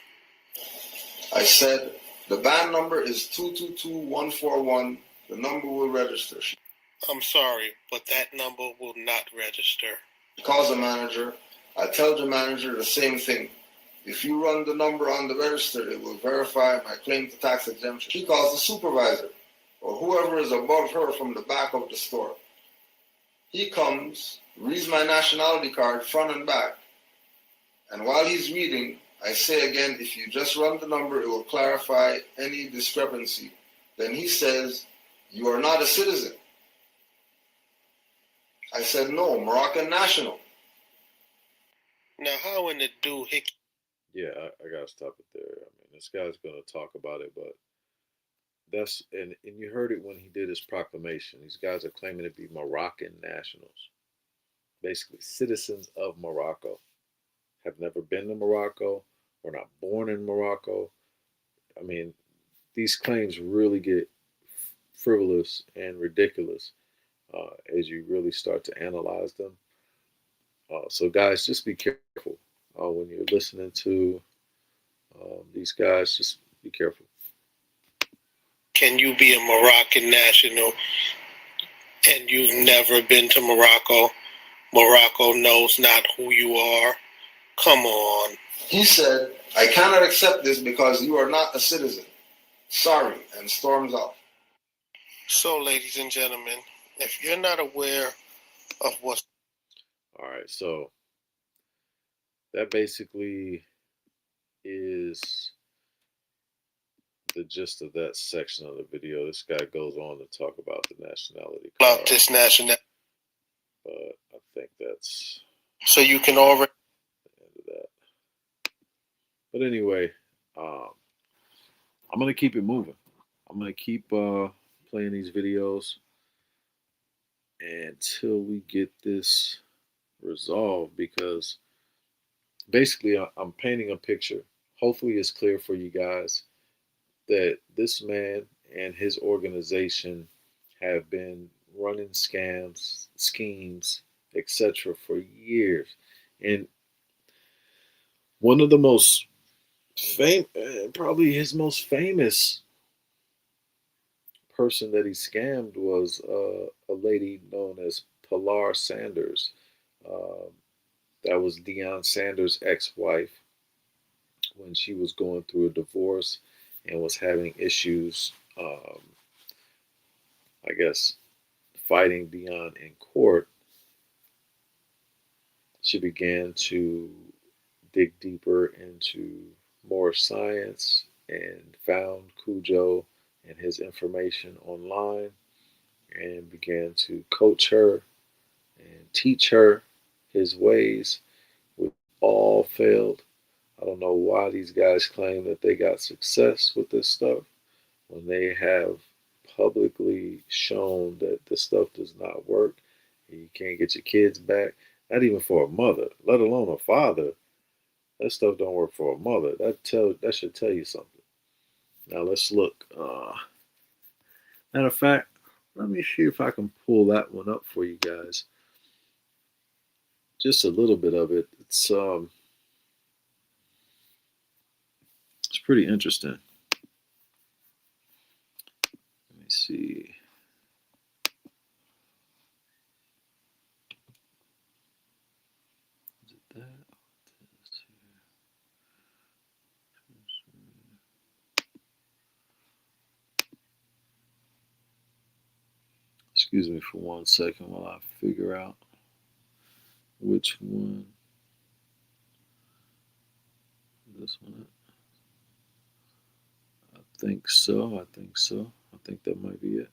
I said the band number is 222141. The number will register. I'm sorry, but that number will not register. Calls the manager. I tell the manager the same thing. If you run the number on the register, it will verify my claim to tax exemption. She calls the supervisor or whoever is above her from the back of the store. He comes, reads my nationality card front and back, and while he's reading, I say again, if you just run the number, it will clarify any discrepancy. Then he says, you are not a citizen. I said, no, Moroccan national. Now, how in the doohickey? Yeah, I gotta stop it there. I mean, this guy's gonna talk about it, but that's and you heard it when he did his proclamation. These guys are claiming to be Moroccan nationals, basically citizens of Morocco. Have never been to Morocco, were not born in Morocco. I mean, these claims really get frivolous and ridiculous as you really start to analyze them. So, guys, just be careful when you're listening to these guys. Just be careful. Can you be a Moroccan national and you've never been to Morocco? Morocco knows not who you are. Come on. He said, I cannot accept this because you are not a citizen. Sorry, and storms off. So, ladies and gentlemen, if you're not aware of what's... All right, so that basically is the gist of that section of the video. This guy goes on to talk about the nationality card. About this nationality. But I think that's... So you can already... the end of that. But anyway, I'm going to keep it moving. I'm going to keep playing these videos until we get this resolved, because basically I'm painting a picture. Hopefully it's clear for you guys that this man and his organization have been running scams, schemes, etc. for years. And one of the most probably his most famous person that he scammed was a lady known as Pilar Sanders. That was Deion Sanders' ex-wife when she was going through a divorce and was having issues, I guess, fighting Deion in court. She began to dig deeper into Moorish science and found Kudjo and his information online and began to coach her and teach her his ways, which all failed. I don't know why these guys claim that they got success with this stuff when they have publicly shown that this stuff does not work. You can't get your kids back, not even for a mother, let alone a father. That stuff don't work for a mother. That should tell you something. Now let's look. Matter of fact, let me see if I can pull that one up for you guys. Just a little bit of it. It's pretty interesting. Let me see. Is it that? Excuse me for 1 second while I figure out which one. This one? I think so. I think that might be it.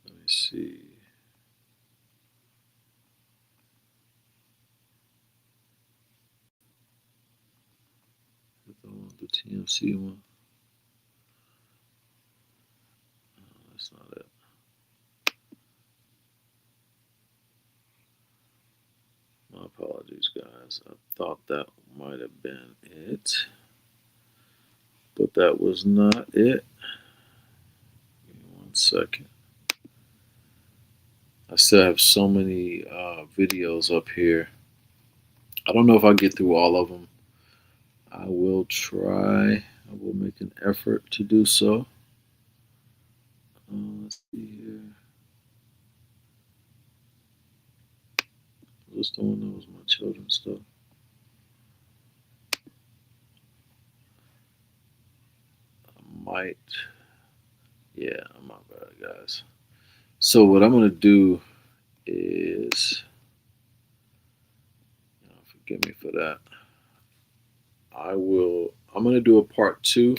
Let me see. The TMC one. No, that's not it. My apologies, guys. I thought that might have been it, but that was not it. Give me 1 second. I still have so many videos up here. I don't know if I'll get through all of them. I will try. I will make an effort to do so. Let's see here. Was this the one that was my children's stuff? I might. Yeah, I'm not bad, guys. So what I'm going to do is, forgive me for that. I'm going to do a part 2.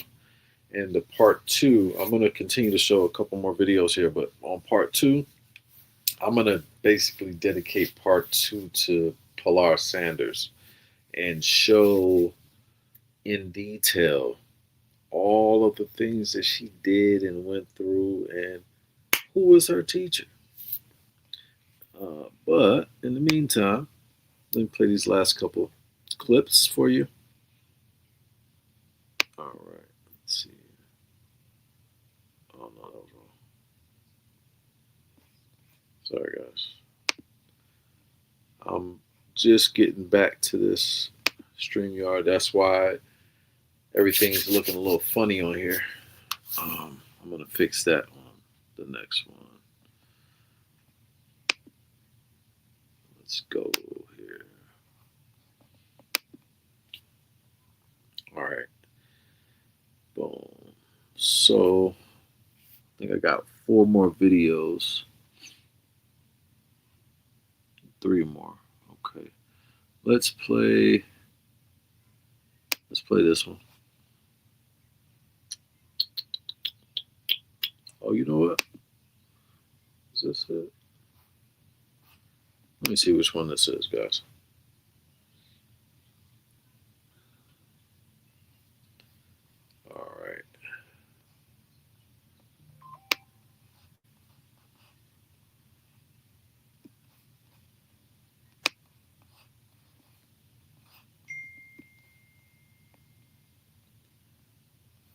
And the part 2, I'm going to continue to show a couple more videos here, but on part 2, I'm going to basically dedicate part 2 to Pilar Sanders and show in detail all of the things that she did and went through and who was her teacher. But in the meantime, let me play these last couple clips for you. All right, let's see. Oh, no, that was wrong. Sorry, guys. I'm just getting back to this StreamYard. That's why everything's looking a little funny on here. I'm going to fix that on the next one. Let's go here. All right. Boom. So I think I got 4 more videos. 3 more. Okay. Let's play this one. Oh, you know what? Is this it? Let me see which one this is, guys. All right.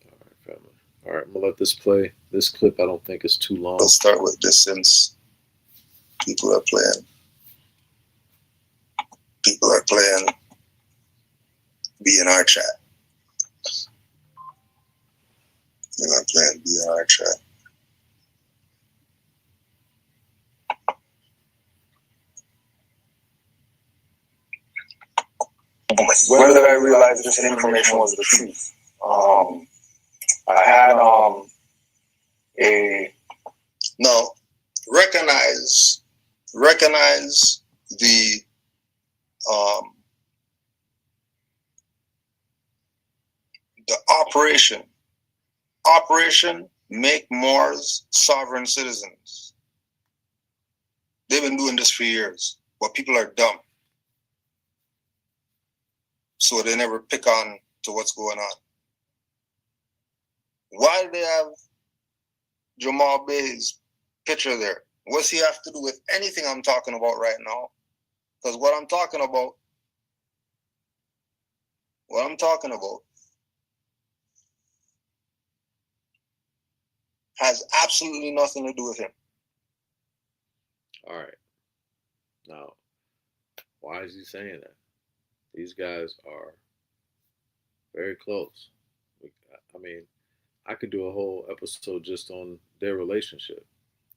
All right, family. All right, I'm gonna let this play. This clip I don't think is too long. I'll start with this since people are playing. People are playing BNR chat. They're not playing BNR chat. When did I realize this information was the truth? I had recognize the operation make Moors sovereign citizens. They've been doing this for years, but people are dumb, so they never pick on to what's going on. Why do they have Jamal Bay's picture there? What's he have to do with anything I'm talking about right now? Because what I'm talking about has absolutely nothing to do with him. All right. Now, why is he saying that? These guys are very close. I mean, I could do a whole episode just on their relationship,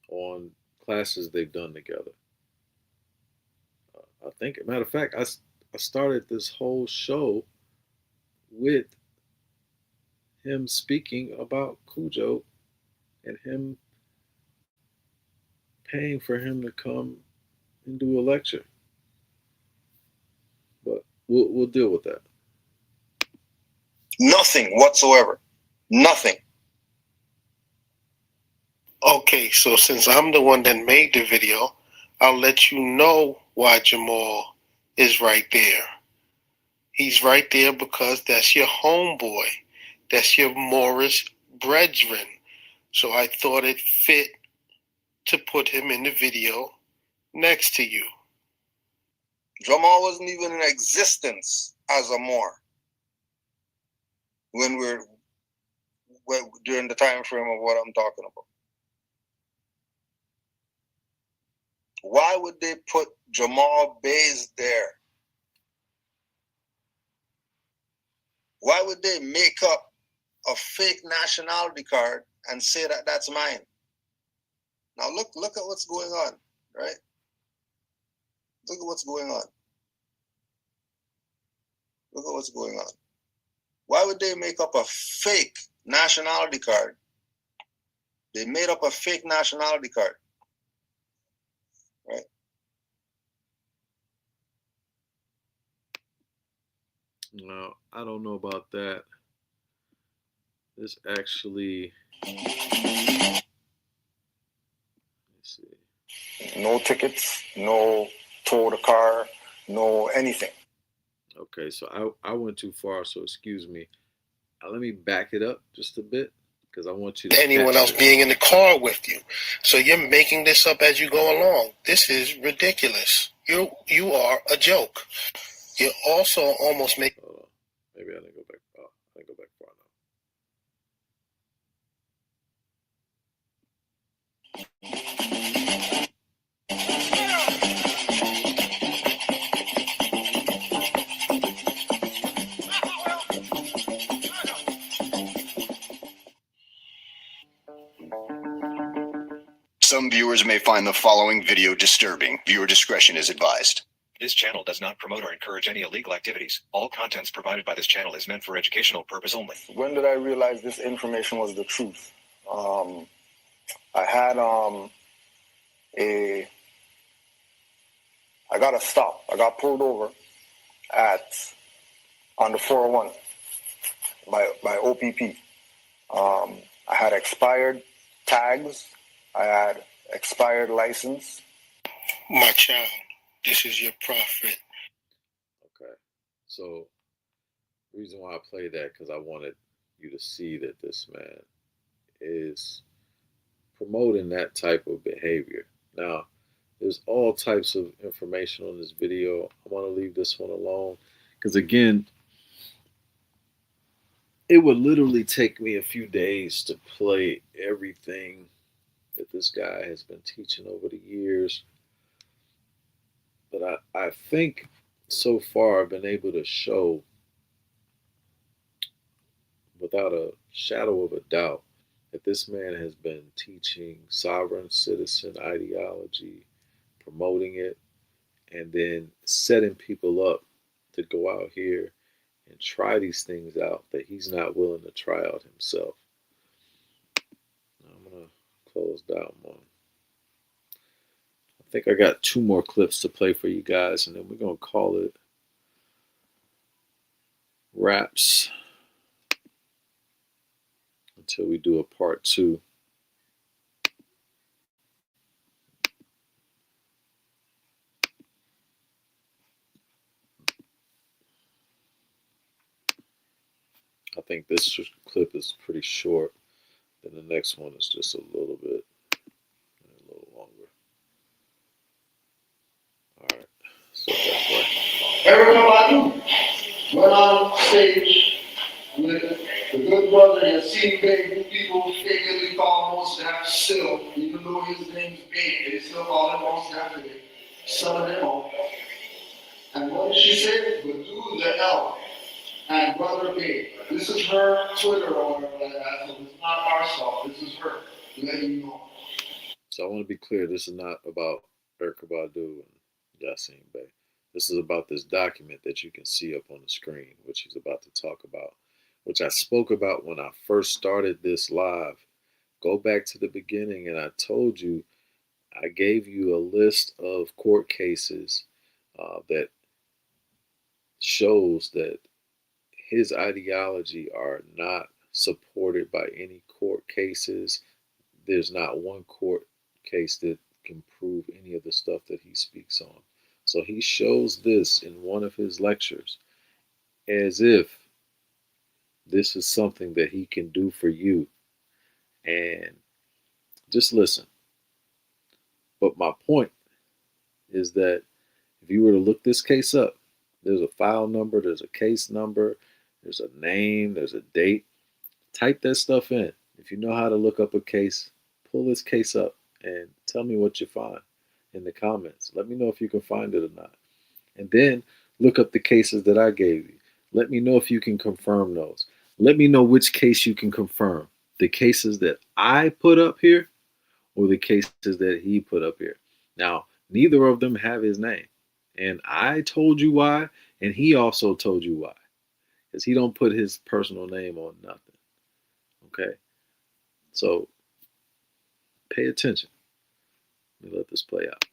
on classes they've done together. I think, matter of fact, I started this whole show with him speaking about Kudjo and him paying for him to come and do a lecture. But we'll deal with that. Nothing whatsoever. Nothing. Okay, so since I'm the one that made the video, I'll let you know why Jamal is right there. He's right there because that's your homeboy. That's your Moorish brethren. So I thought it fit to put him in the video next to you. Jamal wasn't even in existence as a Moor when during the time frame of what I'm talking about. Why would they put Jamal Bays there? Why would they make up a fake nationality card and say that that's mine? Now look at what's going on, right? Look at what's going on. Look at what's going on. Why would they make up a fake nationality card? They made up a fake nationality card, right? No, I don't know about that. This actually, let's see. No tickets, no tow the car, no anything. Okay, so I went too far, so excuse me. Let me back it up just a bit because I want you to Anyone else being in the car with you. So you're making this up as you go along. This is ridiculous. You are a joke. You're also almost making... Hold on. Maybe I didn't go back. Oh, I didn't go back far enough. Some viewers may find the following video disturbing. Viewer discretion is advised. This channel does not promote or encourage any illegal activities. All contents provided by this channel is meant for educational purpose only. When did I realize this information was the truth? I got a stop. I got pulled over on the 401 by OPP. I had expired tags. I had expired license. My child, this is your prophet. Okay, so the reason why I played that because I wanted you to see that this man is promoting that type of behavior. Now, there's all types of information on this video. I want to leave this one alone because, again, it would literally take me a few days to play everything that this guy has been teaching over the years. But I think so far I've been able to show without a shadow of a doubt that this man has been teaching sovereign citizen ideology, promoting it, and then setting people up to go out here and try these things out that he's not willing to try out himself. Now I'm going to close down one. I think I got 2 more clips to play for you guys, and then we're going to call it wraps until we do a part 2. I think this clip is pretty short. Then the next one is just a little longer. So that's why. Erykah Badu went on stage with the good brother Yamassee Bey, who people figuratively call Most Def still, even though his name's Bey, they still call him Most Def, son of them all. And what did she say? Badu the L and Brother Bey. This is her Twitter or whatever like that, so it's not our stuff, this is her, letting you know. So I want to be clear, this is not about Erykah Badu and Yamassee Bey. This is about this document that you can see up on the screen, which he's about to talk about, which I spoke about when I first started this live. Go back to the beginning and I told you, I gave you a list of court cases that shows that his ideology are not supported by any court cases. There's not one court case that can prove any of the stuff that he speaks on. So he shows this in one of his lectures as if this is something that he can do for you. And just listen. But my point is that if you were to look this case up, there's a file number, there's a case number, there's a name, there's a date. Type that stuff in. If you know how to look up a case, pull this case up and tell me what you find in the comments. Let me know if you can find it or not. And then look up the cases that I gave you. Let me know if you can confirm those. Let me know which case you can confirm. The cases that I put up here or the cases that he put up here. Now, neither of them have his name. And I told you why, and he also told you why. Because he don't put his personal name on nothing. Okay? So, pay attention. Let me let this play out.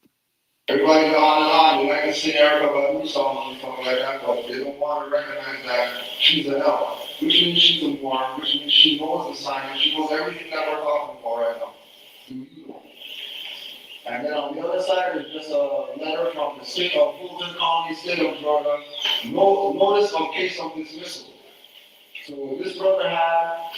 Everybody on, they like to sing Erykah Badu songs and stuff like that, but they don't want to recognize that she's an elf, which means she's a Moor, which means she knows the sign, and she knows everything that we're talking about right now. Do you know? And then on the other side, there's just a letter from the state of Fulton County, state of Georgia, notice of case of dismissal. So this brother had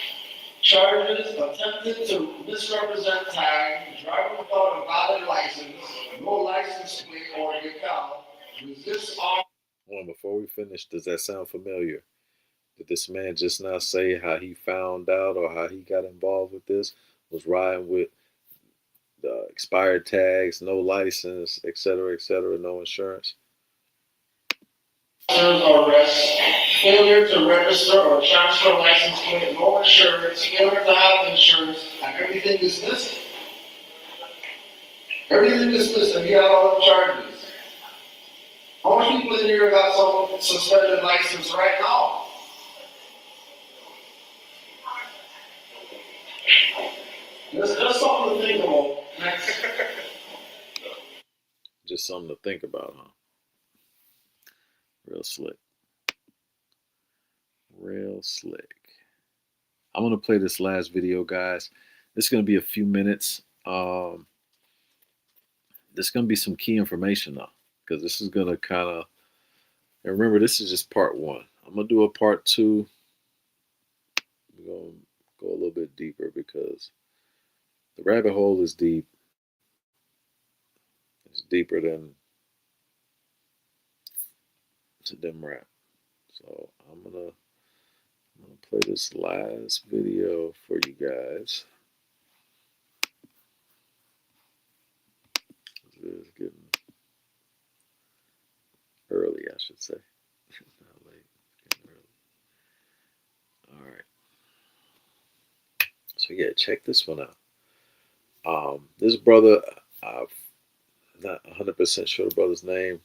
charges attempted to misrepresent tag, driving without a valid license, no license plate or decal, resist armed. Well, before we finish, does that sound familiar? Did this man just not say how he found out or how he got involved with this? Was riding with the expired tags, no license, etc., no insurance? Arrest, failure to register or transfer license plate, no insurance, failure to have insurance, and everything dismissed. Everything dismissed, and he had all the charges. How many people in here got some suspended license right now? Just something to think about. Next. Just something to think about, huh? Real slick. Real slick. I'm going to play this last video, guys. This is going to be a few minutes. There's going to be some key information, though, because this is going to kind of... And remember, this is just part one. I'm going to do a part two. We're going to go a little bit deeper because the rabbit hole is deep. It's deeper than rap. So I'm gonna play this last video for you guys. It's getting early, I should say. Not late. It's getting early. All right. So yeah, check this one out. This brother, I'm not 100% sure the brother's name,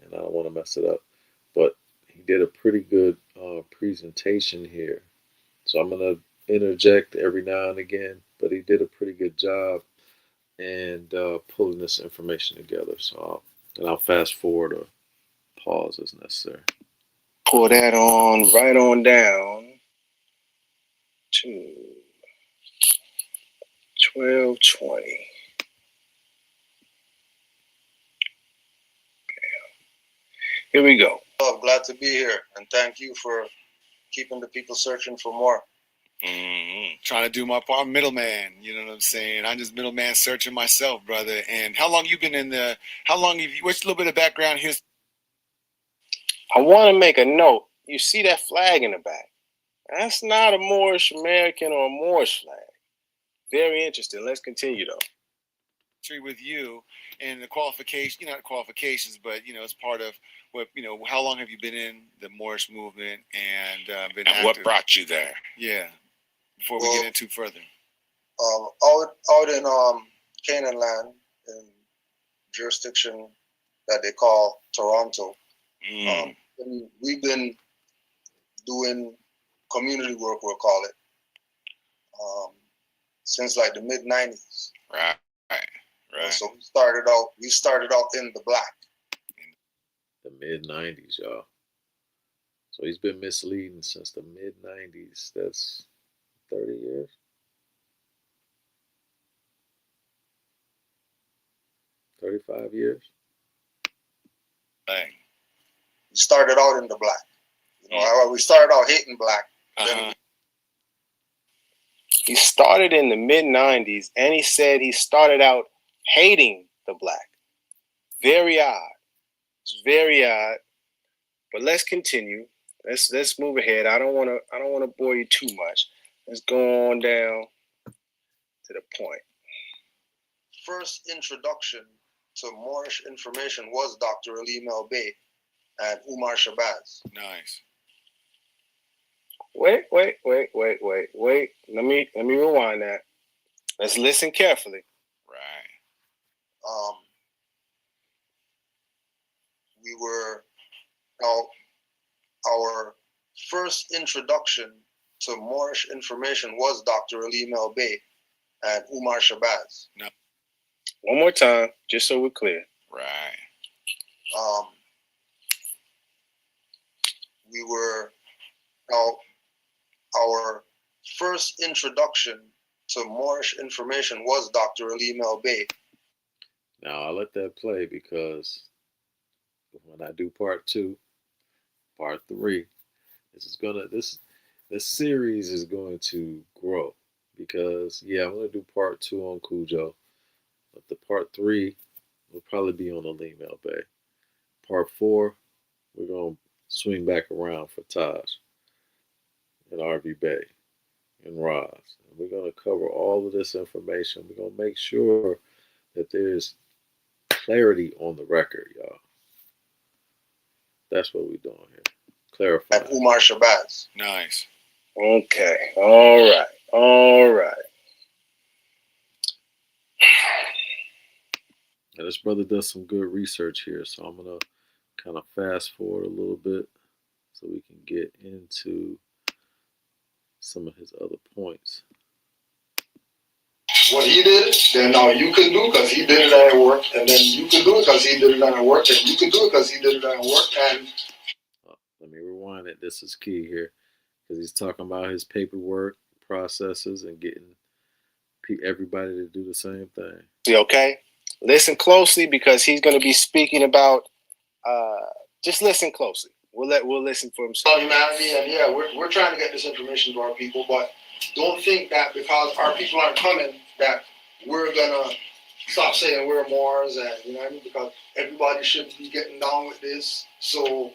and I don't want to mess it up, but he did a pretty good presentation here. So I'm going to interject every now and again, but he did a pretty good job and pulling this information together. So I'll fast forward or pause as necessary. Pull that on right on down to 12:20. Here we go. I'm glad to be here, and thank you for keeping the people searching for more. Trying to do my part, middleman. You know what I'm saying? I'm just middleman searching myself, brother. And how long you been in the? How long have you? What's a little bit of background here? I want to make a note. You see that flag in the back? That's not a Moorish American or a Moorish flag. Very interesting. Let's continue though. With you and the qualification, not qualifications, but it's part of what How long have you been in the Moorish movement and been active? What brought you there? Yeah. Before we get into further. Out in Canaanland, in jurisdiction that they call Toronto, we've been doing community work, we'll call it, since like the mid '90s. Right. So we started out in the black. The mid '90s, y'all. So he's been misleading since the mid '90s. That's 30 years. 35 years. Dang. We started out in the black. We started out hating black. Then he started in the mid '90s, and he said he started out hating the black. Very odd. It's very odd. But let's continue. Let's move ahead. I don't want to bore you too much. Let's go on down to the point. First introduction to Moorish information was Dr. Ali Melbey and Umar Shabazz. Nice. Wait. Let me rewind that. Let's listen carefully. Right. We were our first introduction to Moorish information was Dr. Ali Melbey and Umar Shabazz. No. One more time, just so we're clear. Right. We were our first introduction to Moorish information was Dr. Ali Melbey. Now I'll let that play because when I do part 2, part 3, this series is going to grow because I'm going to do part 2 on Kudjo, but the part 3 will probably be on Ali Melbey. Part 4, we're going to swing back around for Taj and RV Bay and Roz. And we're going to cover all of this information. We're going to make sure that there's clarity on the record, y'all. That's what we're doing here. Clarify. And Umar Shabazz. Nice. Okay. All right. Now, this brother does some good research here, so I'm going to kind of fast forward a little bit so we can get into some of his other points. What he did, then now you can do because he did it and it worked, and then you can do it because he did it and it worked, and you can do it because he did it and it worked, and... Let me rewind it. This is key here because he's talking about his paperwork processes and getting everybody to do the same thing. Okay? Listen closely because he's going to be speaking about, just listen closely. We'll listen for himself. Humanity, and we're trying to get this information to our people, but don't think that because our people aren't coming that we're gonna stop saying we're Moors, and you know what I mean, because everybody should be getting down with this. So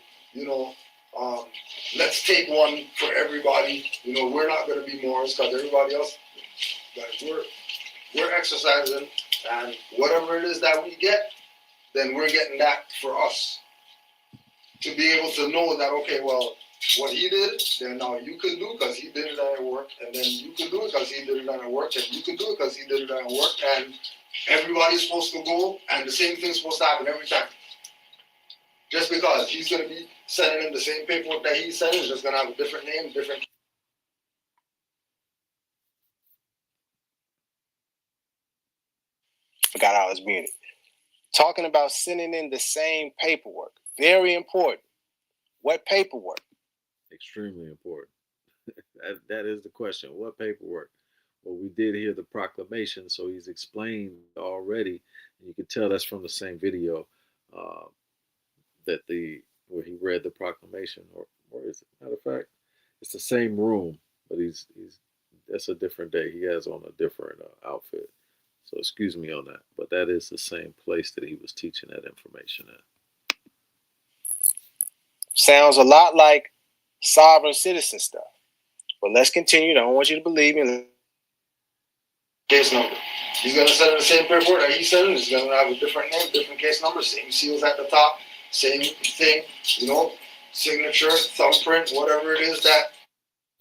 let's take one for everybody. We're not gonna be Moors because everybody else, guys, we're exercising, and whatever it is that we get, then we're getting that for us to be able to know that, okay, well, what he did, then now you can do because he did it and it worked, and then you can do it because he did it and it worked, and you can do it because he did it and it worked, and everybody's supposed to go, and the same thing's supposed to happen every time. Just because he's going to be sending him the same paperwork that he's sending, is just going to have a different name, different... Forgot I was muted. Talking about sending in the same paperwork. Very important. What paperwork? Extremely important. That is the question. What paperwork? Well, we did hear the proclamation, so he's explained already. And you can tell that's from the same video where he read the proclamation, or is it? Matter of fact, it's the same room, but he's That's a different day. He has on a different outfit. So excuse me on that. But that is the same place that he was teaching that information at. Sounds a lot like sovereign citizen stuff. But let's continue. I don't want you to believe me. Case number. He's going to send in the same paperwork that he's sending. He's going to have a different name, different case number, same seals at the top, same thing, you know, signature, thumbprint, whatever it is that.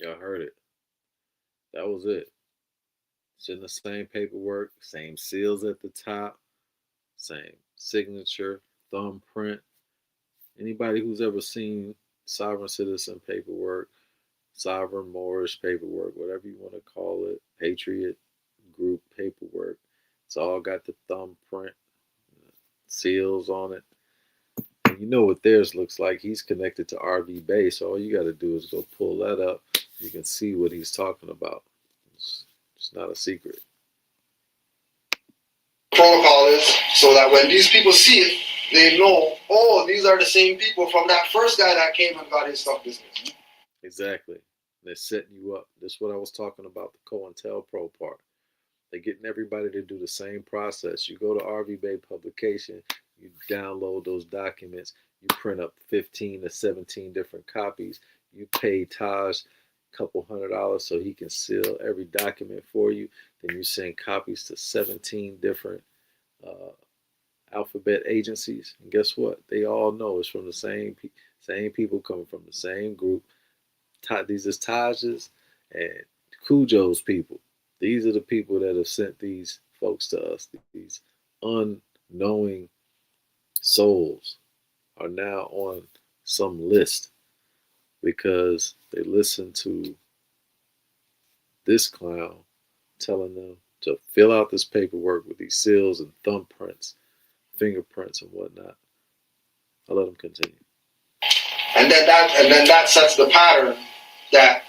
Y'all heard it. That was it. It's in the same paperwork, same seals at the top, same signature, thumbprint. Anybody who's ever seen sovereign citizen paperwork, sovereign Moorish paperwork, whatever you want to call it, patriot group paperwork, it's all got the thumbprint, seals on it. And you know what theirs looks like. He's connected to RV Base. So all you got to do is go pull that up. You can see what he's talking about. It's not a secret. Protocol is so that when these people see it, they know, oh, these are the same people from that first guy that came and got his stuff dismissed. Exactly. They're setting you up. This is what I was talking about, the COINTELPRO part. They're getting everybody to do the same process. You go to RV Bay Publication, you download those documents, you print up 15 to 17 different copies, you pay Taj a couple $100 so he can seal every document for you. Then you send copies to 17 different alphabet agencies. And guess what? They all know it's from the same people coming from the same group. These is Taj's and Kudjo's people. These are the people that have sent these folks to us. These unknowing souls are now on some list because they listened to this clown telling them to fill out this paperwork with these seals and thumbprints, fingerprints and whatnot. I'll let them continue. And then that sets the pattern that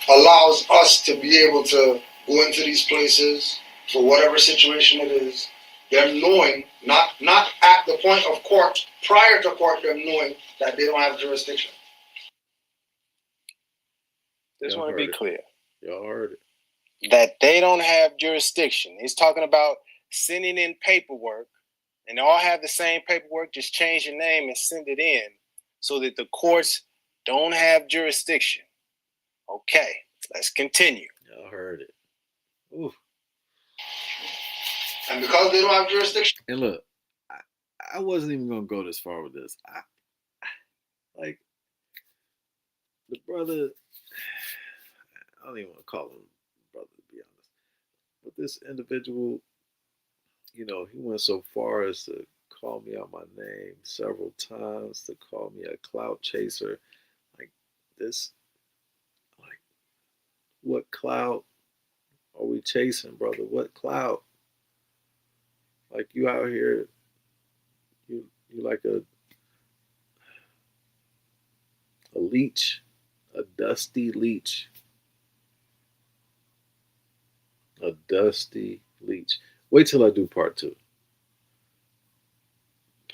allows us to be able to go into these places for whatever situation it is, them knowing, not at the point of court, prior to court, them knowing that they don't have jurisdiction. Just want to be clear. Y'all heard it. That they don't have jurisdiction. He's talking about sending in paperwork, and they all have the same paperwork, just change your name and send it in so that the courts don't have jurisdiction. Okay, let's continue. Y'all heard it. Ooh. And because they don't have jurisdiction. And look, I wasn't even going to go this far with this. Like, the brother, I don't even want to call him brother, to be honest. But this individual, you know, he went so far as to call me out my name several times, to call me a clout chaser. Like, this, like, what clout are we chasing, brother? What clout? Like, you out here, you like a leech, a dusty leech. A dusty leech. Wait till I do part 2.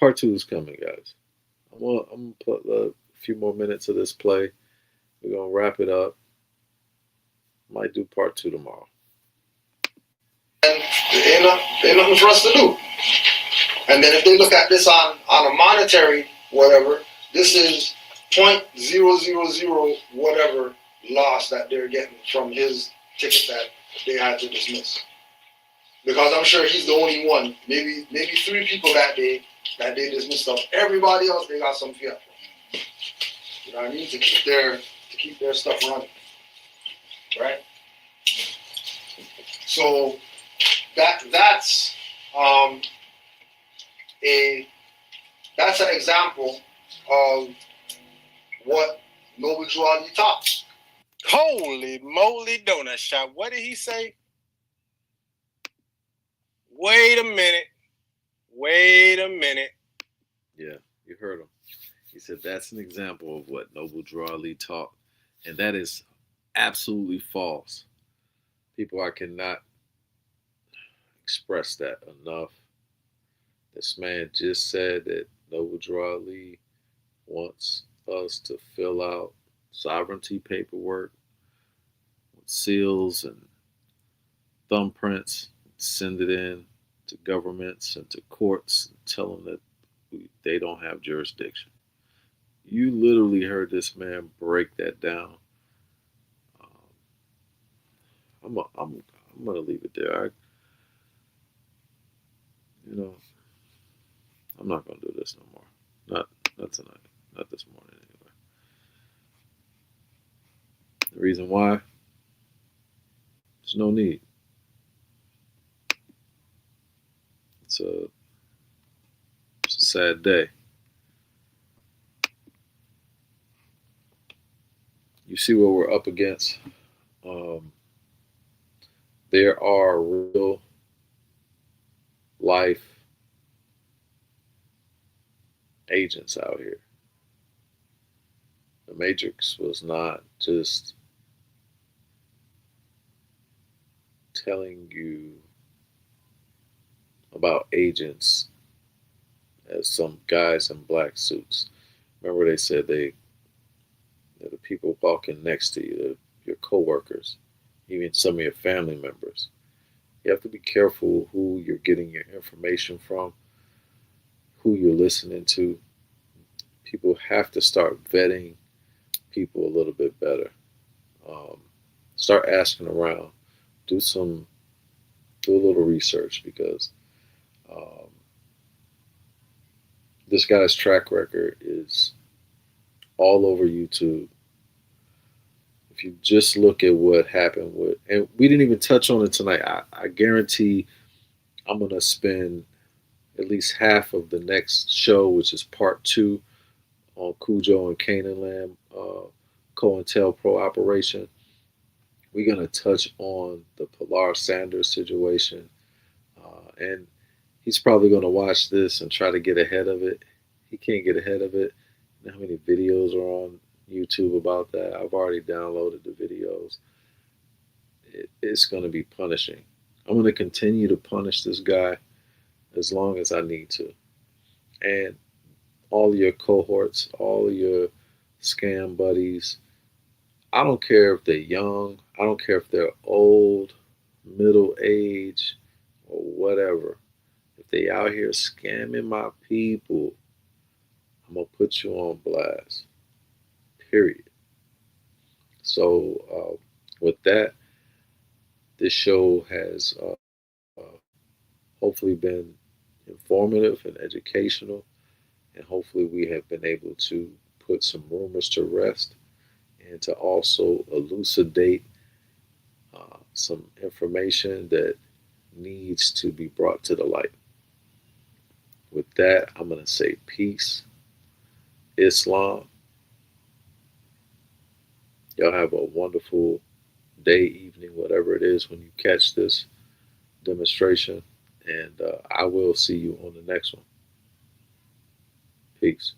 Part 2 is coming, guys. I'm gonna put a few more minutes of this play. We're gonna wrap it up. Might do part 2 tomorrow. And ain't nothing for us to do. And then if they look at this on a monetary whatever, this is 0.000 whatever loss that they're getting from his ticket that they had to dismiss. Because I'm sure he's the only one, maybe 3 people that they dismissed of. Everybody else they got some fiat for. You know what I mean? To keep their stuff running. Right? So that's an example of what Noble Drew Ali taught. Holy moly donut shop. What did he say? Wait a minute. Yeah, you heard him. He said that's an example of what Noble Drew Ali taught. And that is absolutely false. People, I cannot express that enough. This man just said that Noble Drew Ali wants us to fill out sovereignty paperwork seals and thumbprints, send it in to governments and to courts, and tell them that they don't have jurisdiction. You literally heard this man break that down. I'm gonna leave it there. I'm not gonna do this no more. Not tonight. Not this morning anyway. The reason why? There's no need. It's a sad day. You see what we're up against. There are real life agents out here. The Matrix was not just telling you about agents as some guys in black suits. Remember they said they're the people walking next to you, your coworkers, even some of your family members. You have to be careful who you're getting your information from, who you're listening to. People have to start vetting people a little bit better. Start asking around. Do a little research, because this guy's track record is all over YouTube. If you just look at what happened with, and we didn't even touch on it tonight. I guarantee I'm gonna spend at least half of the next show, which is part 2, on Kudjo and Canaanland COINTELPRO operation. We're gonna touch on the Pilar Sanders situation, and he's probably gonna watch this and try to get ahead of it. He can't get ahead of it. You know how many videos are on YouTube about that? I've already downloaded the videos. It's going to be punishing. I'm going to continue to punish this guy as long as I need to. And all your cohorts, all your scam buddies, I don't care if they're young, I don't care if they're old, middle age, or whatever. If they out here scamming my people, I'm going to put you on blast. Period. So with that, this show has hopefully been informative and educational, and hopefully we have been able to put some rumors to rest and to also elucidate some information that needs to be brought to the light. With that, I'm going to say peace, Islam. Y'all have a wonderful day, evening, whatever it is when you catch this demonstration. And I will see you on the next one. Peace.